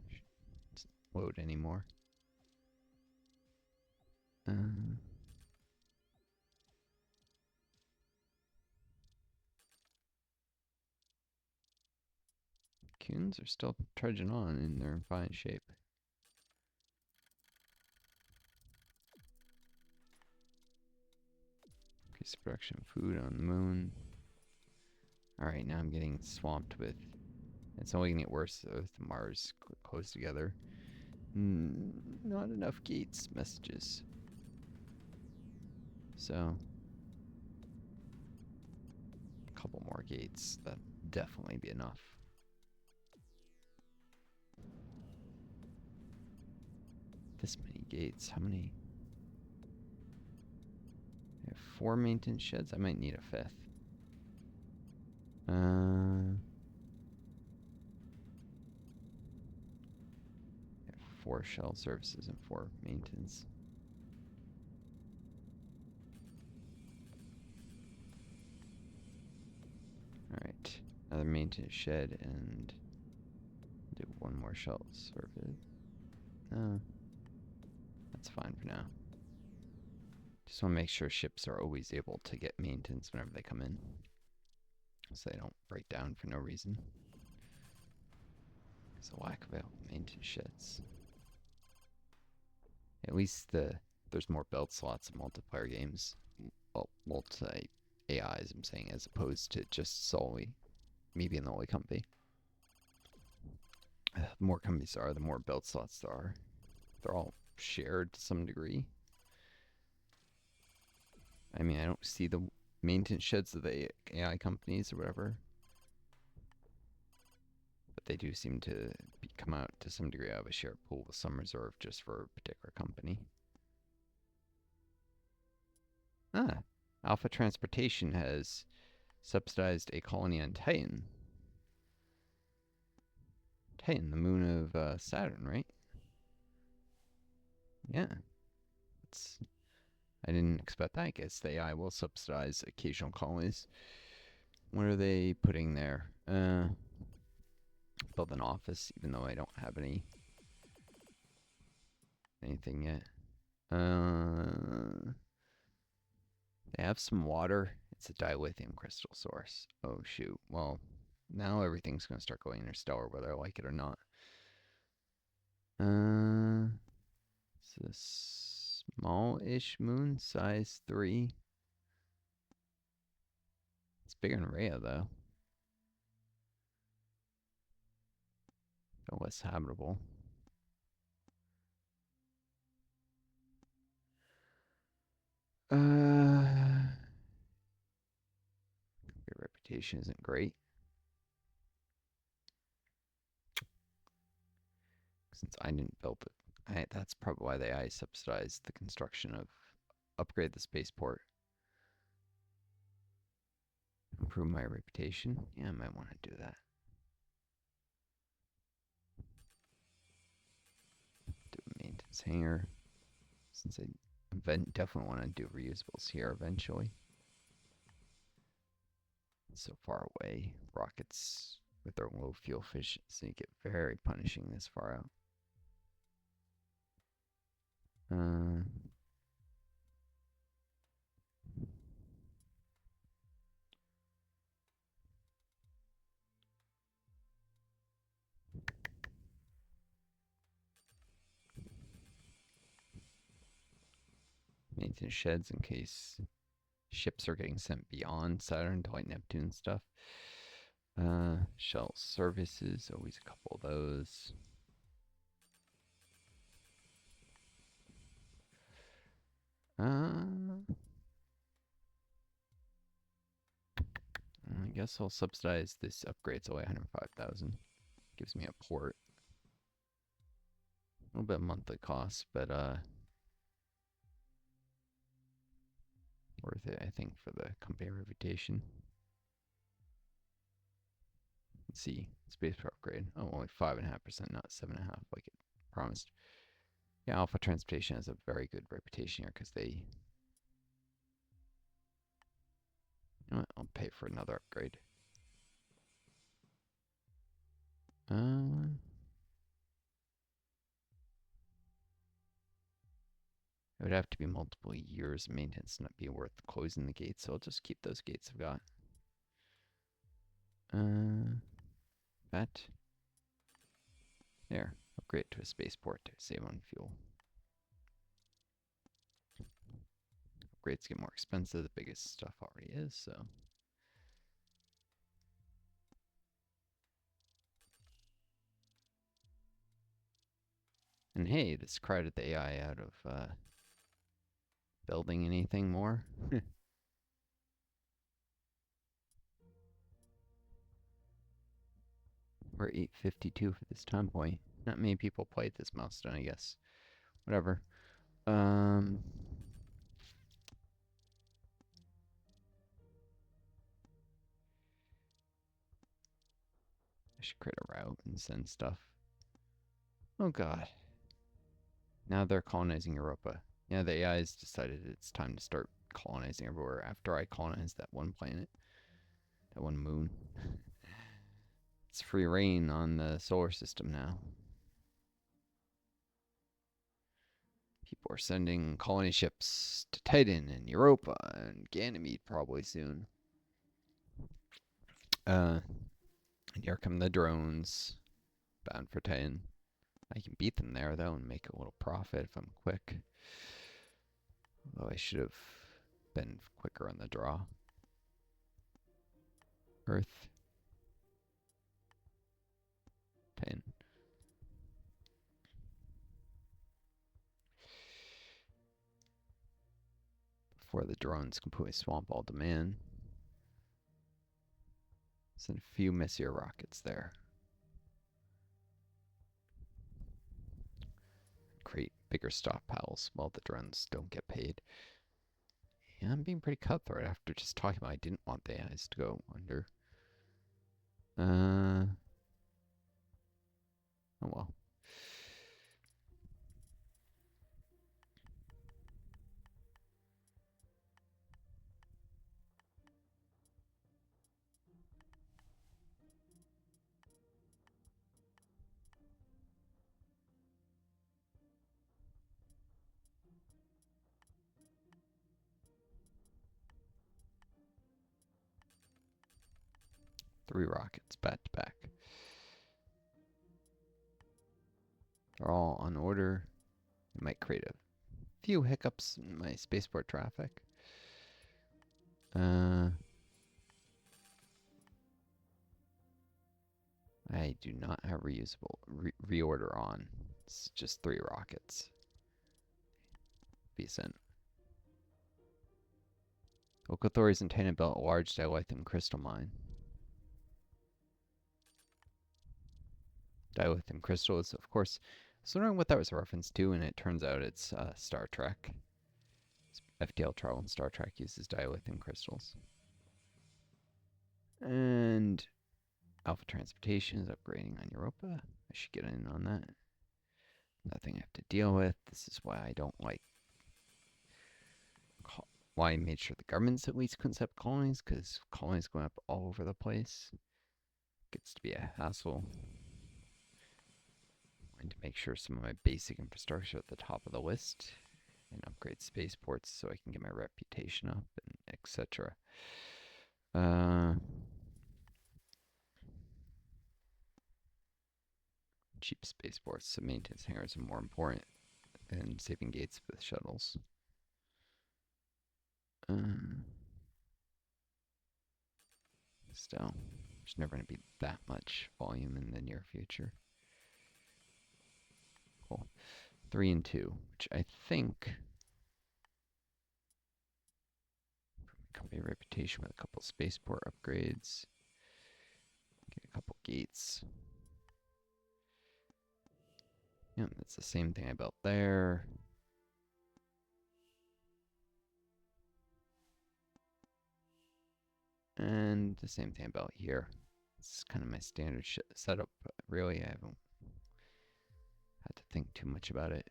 load anymore. Coons are still trudging on and they're in fine shape. Increase production of food on the moon. Alright, now I'm getting swamped with... It's only going to get worse with Mars close together. Not enough gates messages. So... a couple more gates. That'd definitely be enough. This many gates. How many? I have 4 maintenance sheds. I might need a 5th. 4 shell services and 4 maintenance. Alright, another maintenance shed and do 1 more shell service. That's fine for now. Just want to make sure ships are always able to get maintenance whenever they come in, so they don't break down for no reason. There's a lack of maintenance sheds. At least there's more belt slots in multiplayer games. Well, multi-AIs, I'm saying, as opposed to just solely me being the only company. The more companies there are, the more belt slots there are. They're all shared to some degree. I mean, I don't see the maintenance sheds of the AI companies or whatever, but they do seem to come out to some degree out of a shared pool with some reserve just for a particular company. Alpha Transportation has subsidized a colony on Titan. Titan, the moon of Saturn, right? Yeah. I didn't expect that. I guess the AI will subsidize occasional colonies. What are they putting there? Build an office, even though I don't have anything yet. They have some water. It's a dilithium crystal source. Oh shoot. Well, now everything's gonna start going interstellar, whether I like it or not. It's a small-ish moon, size 3. It's bigger than Rhea, though. But less habitable. Your reputation isn't great. Since I didn't build it. That's probably why I subsidized the construction of upgrade the spaceport. Improve my reputation. Yeah, I might want to do that. Do a maintenance hangar. Since I definitely want to do reusables here eventually. It's so far away. Rockets with their low fuel efficiency get very punishing this far out. Maintenance sheds in case ships are getting sent beyond Saturn to like Neptune stuff. Shell services, always a couple of those. I guess I'll subsidize this upgrade. It's only 105,000. Gives me a port. A little bit of monthly cost, but worth it, I think, for the company reputation. Let's see, spaceport upgrade. Oh, only 5.5%, not 7.5%, like it promised. Yeah, Alpha Transportation has a very good reputation here because they. You know what? I'll pay for another upgrade. It would have to be multiple years of maintenance, not be worth closing the gates. So I'll just keep those gates I've got. That. There. Upgrade to a spaceport to save on fuel. Upgrades get more expensive. The biggest stuff already is, so. And hey, this crowded the AI out of building anything more. We're 8:52 for this time point. Not many people played this milestone, I guess. Whatever. I should create a route and send stuff. Oh god. Now they're colonizing Europa. Yeah, the AI's decided it's time to start colonizing everywhere after I colonized that one planet. That one moon. It's free reign on the solar system now. People are sending colony ships to Titan and Europa and Ganymede probably soon. And here come the drones bound for Titan. I can beat them there though and make a little profit if I'm quick. Although I should have been quicker on the draw. Earth. Titan. Before the drones completely swamp all demand. Send a few messier rockets there. Create bigger stockpiles while the drones don't get paid. Yeah, I'm being pretty cutthroat after just talking about I didn't want the AIs to go under. Oh well. Three rockets back to back. They're all on order. It might create a few hiccups in my spaceport traffic. I do not have reusable reorder on. It's just three rockets. Decent. Local authorities in Titan built a large dilithium crystal mine. Dilithium crystal is, of course, I was wondering what that was a reference to, and it turns out it's Star Trek. FTL travel in Star Trek uses dilithium crystals. And Alpha Transportation is upgrading on Europa. I should get in on that. Nothing I have to deal with. This is why I don't like... Why I made sure the governments at least couldn't set up colonies, because colonies going up all over the place gets to be a hassle. I want to make sure some of my basic infrastructure at the top of the list and upgrade spaceports so I can get my reputation up and etc. Cheap spaceports, so maintenance hangars are more important than saving gates with shuttles. Still, there's never going to be that much volume in the near future. Cool. 3 and 2, which I think company reputation with a couple spaceport upgrades. Get a couple gates. Yeah, that's the same thing I built there. And the same thing about here. It's kind of my standard setup, but really I haven't had to think too much about it.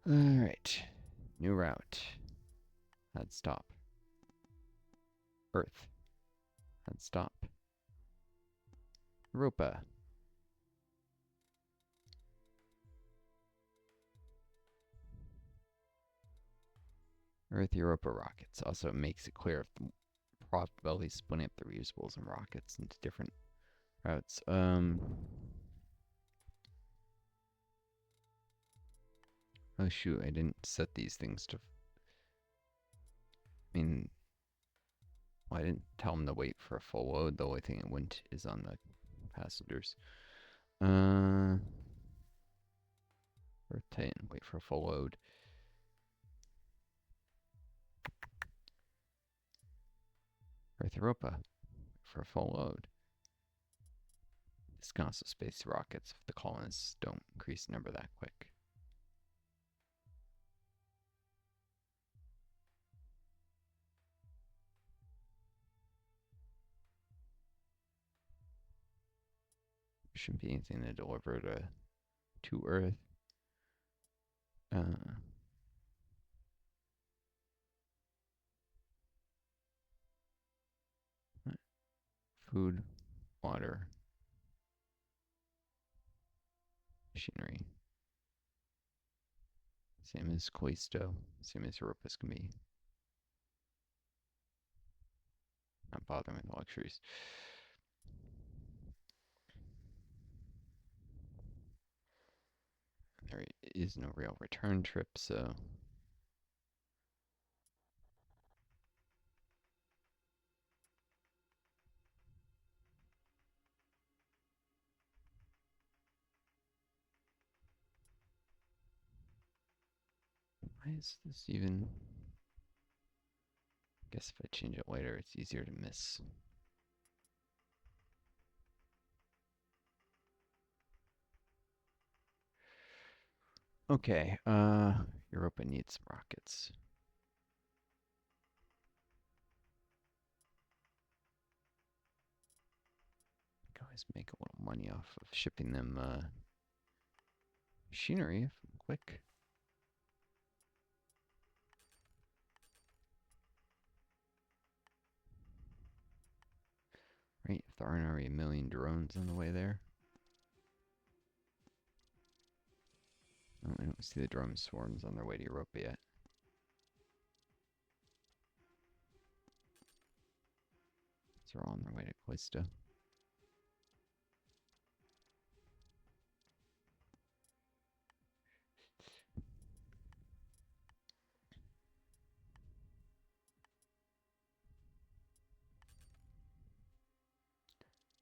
Alright, new route. Hard stop. Earth. Hard stop. Europa. Earth Europa rockets. Also, it makes it clear if the probability splitting up the reusables and rockets into different routes. Oh shoot, I didn't set these things to. I mean, well, I didn't tell them to wait for a full load. The only thing it went is on the passengers. Earth Titan, wait for a full load. Earth Europa, for a full load. This can also space rockets if the colonists don't increase the number that quick. Shouldn't be anything to deliver to Earth. Food, water, machinery. Same as Callisto, same as Europa's can be. Not bothering with the luxuries. There is no real return trip, so why is this even? I guess if I change it later, it's easier to miss. Okay, Europa needs some rockets. Can always make a little money off of shipping them machinery if I'm quick. Right, if there aren't already a million drones on the way there. Oh, I don't see the drone swarms on their way to Europa yet. They're all on their way to Callisto.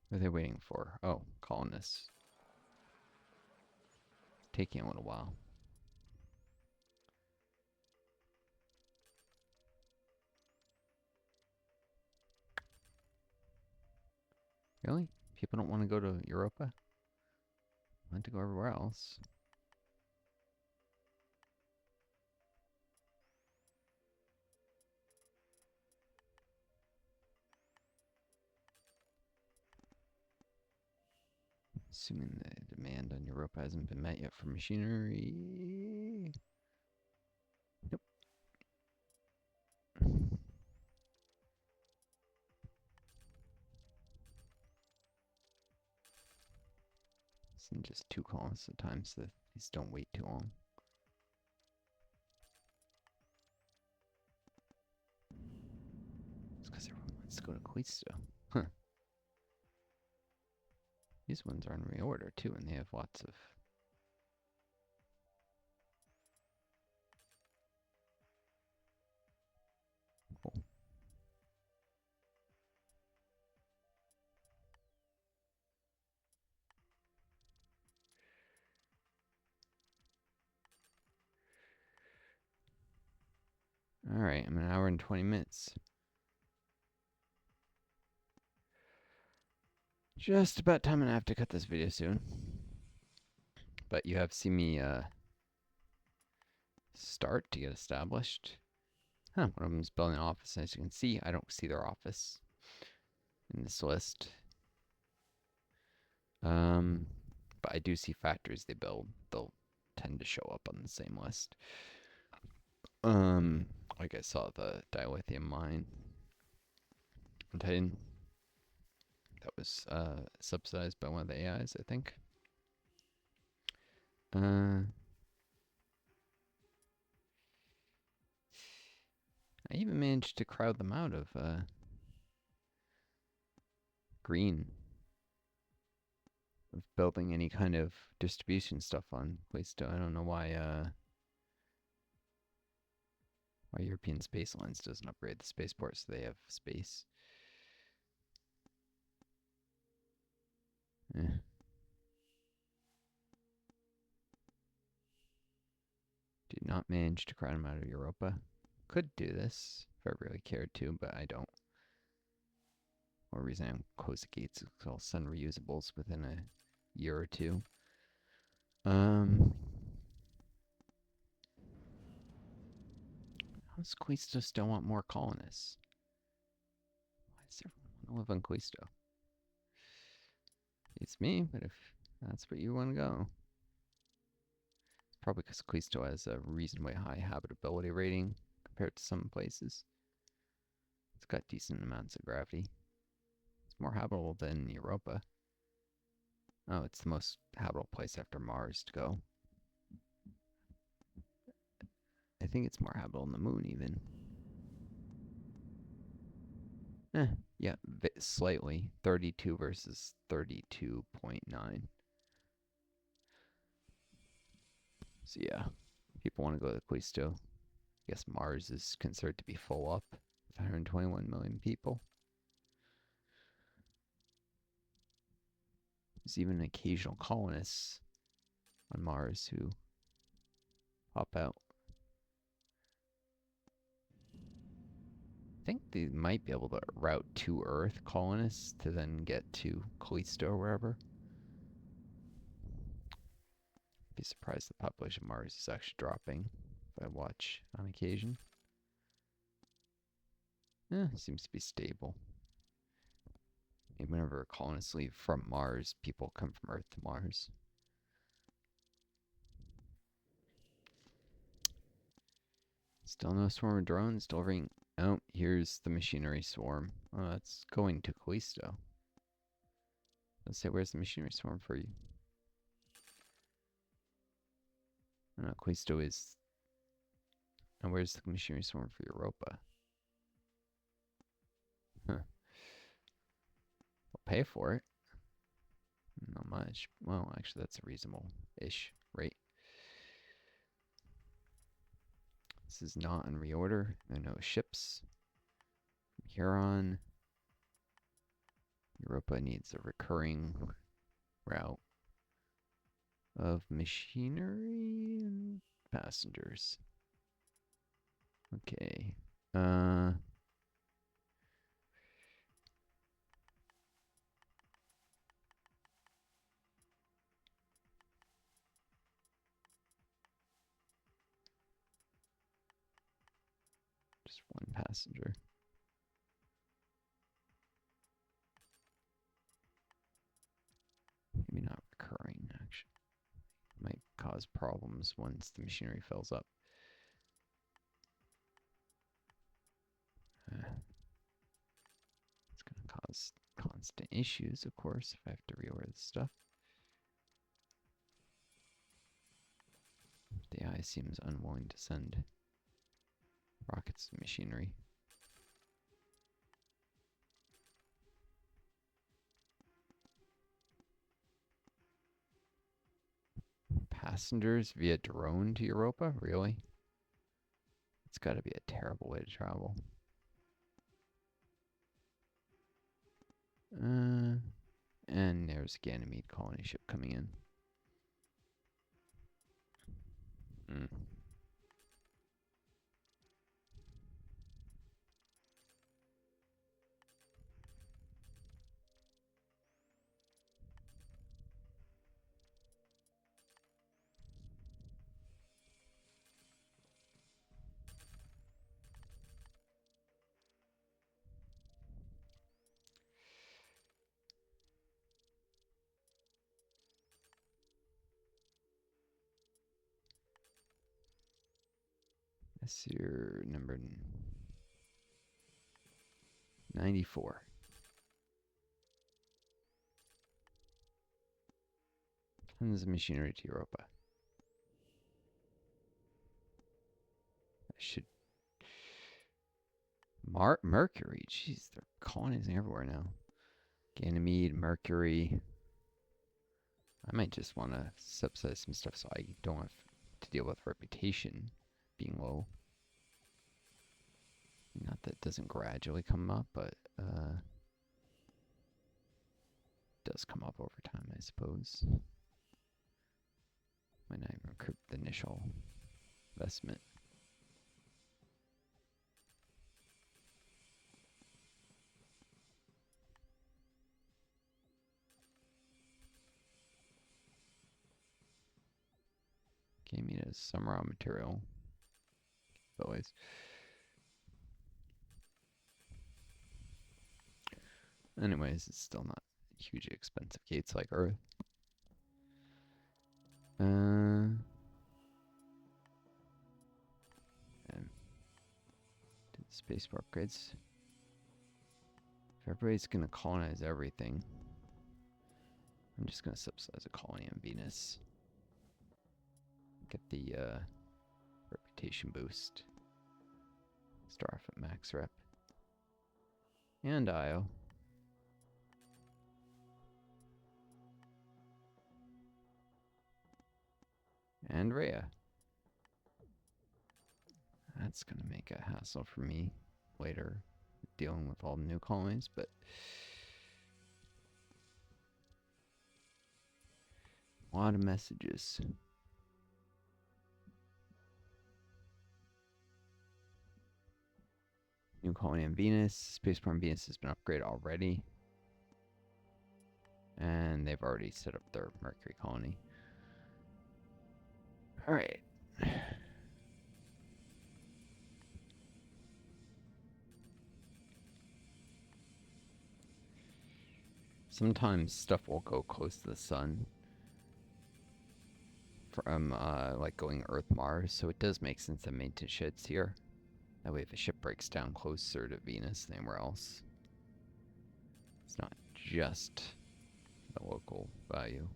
What are they waiting for? Oh, colonists. Taking a little while. Really? People don't want to go to Europa? Want to go everywhere else? Assuming the demand on Europa hasn't been met yet for machinery. Nope. Send just 2 colonists at a time so that these don't wait too long. It's because everyone wants to go to Callisto. Huh. These ones are in reorder too, and they have lots of. Cool. Alright, I'm an hour and 20 minutes. Just about time and I have to cut this video soon. But you have seen me start to get established. Huh, one of them is building an office. As you can see, I don't see their office in this list. But I do see factories they build. They'll tend to show up on the same list. Like I saw the dilithium mine on Titan. That was subsidized by one of the AIs, I think. I even managed to crowd them out of green, of building any kind of distribution stuff on Callisto. I don't know why European Space Lines doesn't upgrade the spaceport so they have space. Eh. Did not manage to crowd them out of Europa. Could do this if I really cared to, but I don't. Or reason I'm close the gates, I'll send reusables within a year or two. How does Callisto still want more colonists? Why does everyone want to live on Callisto? It's me, but if that's where you want to go. It's probably because Callisto has a reasonably high habitability rating compared to some places. It's got decent amounts of gravity. It's more habitable than Europa. Oh, it's the most habitable place after Mars to go. I think it's more habitable than the moon, even. Yeah, slightly. 32 versus 32.9. So yeah, people want to go to Callisto. I guess Mars is considered to be full up with 121 million people. There's even occasional colonists on Mars who pop out. I think they might be able to route to Earth colonists to then get to Callisto or wherever. Be surprised the population of Mars is actually dropping if I watch on occasion. Seems to be stable. And whenever colonists leave from Mars, people come from Earth to Mars. Still no swarm of drones delivering. Oh, here's the machinery swarm. Oh, that's going to Callisto. Let's say, where's the machinery swarm for you? No, Callisto is. And where's the machinery swarm for Europa? Huh. I'll pay for it. Not much. Well, actually, that's a reasonable-ish rate. This is not in reorder. There are no ships. From here on, Europa needs a recurring route of machinery and passengers. Okay. Just one passenger. Maybe not recurring, actually. Might cause problems once the machinery fills up. It's going to cause constant issues, of course, if I have to reorder this stuff. The AI seems unwilling to send rockets to machinery. Passengers via drone to Europa? Really? It's got to be a terrible way to travel. And there's a Ganymede colony ship coming in. That's your number 94. Tons of machinery to Europa. I should Mercury. Jeez, they're colonizing everywhere now. Ganymede, Mercury. I might just want to subsidize some stuff so I don't have to deal with reputation being low. Not that it doesn't gradually come up, but it does come up over time, I suppose. Might not even recoup the initial investment. Gave me some raw material. Always. Anyways, it's still not hugely expensive gates like Earth. And did the spaceport upgrades. If everybody's gonna colonize everything, I'm just gonna subsidize a colony on Venus. Get the reputation boost. Start off at max rep. And Io. And Rhea. That's gonna make a hassle for me later, dealing with all the new colonies, but a lot of messages. New colony on Venus. Spaceport on Venus has been upgraded already. And they've already set up their Mercury colony. Alright. Sometimes stuff will go close to the sun from like going Earth, Mars, so it does make sense that maintenance sheds here. That way if a ship breaks down closer to Venus than anywhere else, it's not just the local value.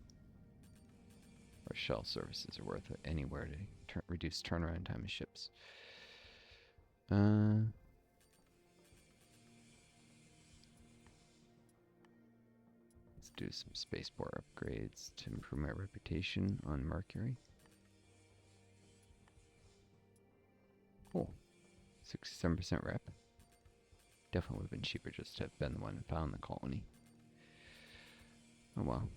Or shell services are worth it anywhere to reduce turnaround time of ships. Let's do some spaceport upgrades to improve my reputation on Mercury. Cool. 67% rep. Definitely would have been cheaper just to have been the one who found the colony. Oh well.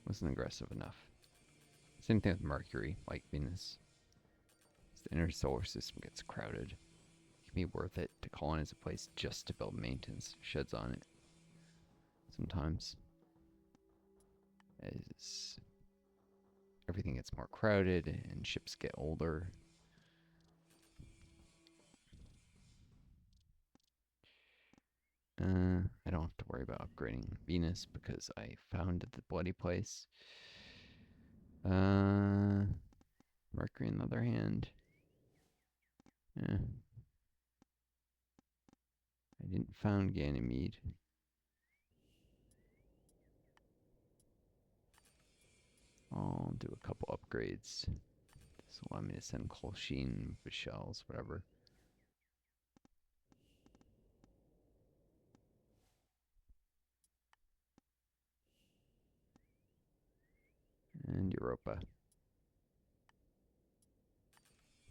Wasn't aggressive enough. Same thing with Mercury, like Venus. As the inner solar system gets crowded, it can be worth it to colonize a place just to build maintenance sheds on it. Sometimes. As everything gets more crowded and ships get older. I don't have to worry about upgrading Venus because I found the bloody place. Mercury, on the other hand, I didn't found Ganymede. I'll do a couple upgrades. This will allow me to send Colchian with shells, whatever. And Europa.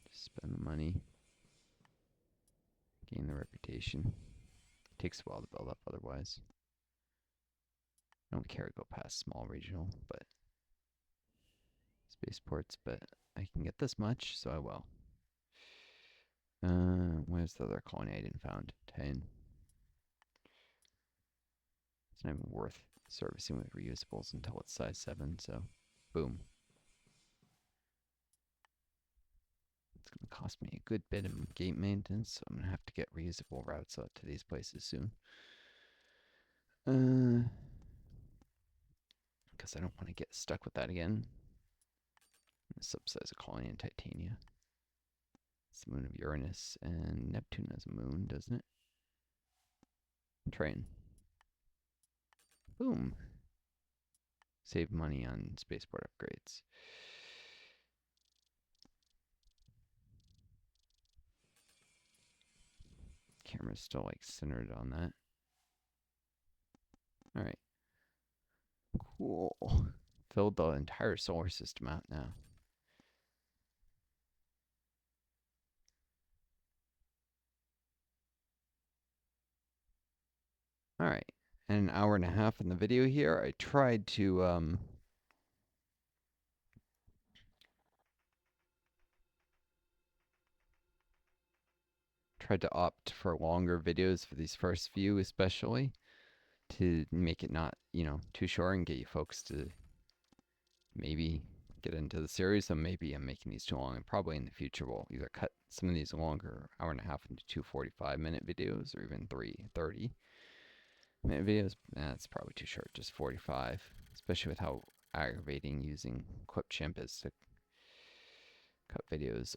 Just spend the money. Gain the reputation. It takes a while to build up otherwise. I don't care to go past small regional, but spaceports, but I can get this much, so I will. Where's the other colony I didn't found? 10. It's not even worth servicing with reusables until it's size 7, so boom. It's going to cost me a good bit of gate maintenance, so I'm going to have to get reusable routes out to these places soon. Because I don't want to get stuck with that again. I'm going to subsidize a colony in Titania. It's the moon of Uranus, and Neptune has a moon, doesn't it? Train. Boom. Save money on spaceport upgrades. camera's still like centered on that. All right. Cool. Filled the entire solar system out now. All right. And an hour and a half in the video here. I tried to opt for longer videos for these first few, especially to make it not, too short and get you folks to maybe get into the series. So maybe I'm making these too long, and probably in the future we'll either cut some of these longer hour and a half into 2 45-minute videos, or even 3 30-minute videos. That's probably too short, just 45, especially with how aggravating using Clipchamp is to cut videos.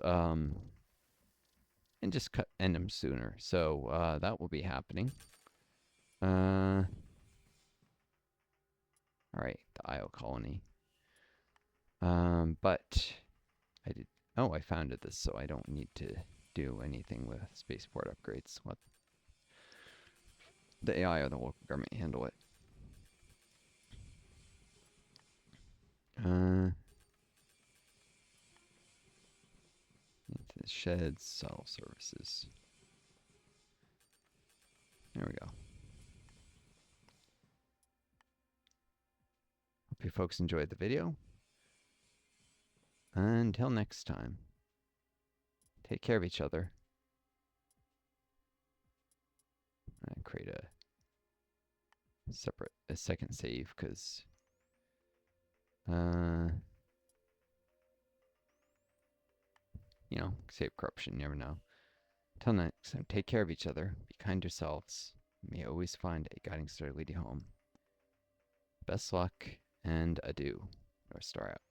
And just end them sooner. So that will be happening. All right, the Io colony. But I did. Oh, I founded this, so I don't need to do anything with spaceport upgrades. Let the AI or the local government handle it. Into the sheds, shuttle services. There we go. Hope you folks enjoyed the video. Until next time, take care of each other. And create a second save, because save corruption, you never know. Till next time, take care of each other, be kind to yourselves. You may always find a guiding star lead you home. Best luck, and adieu. Northstar out.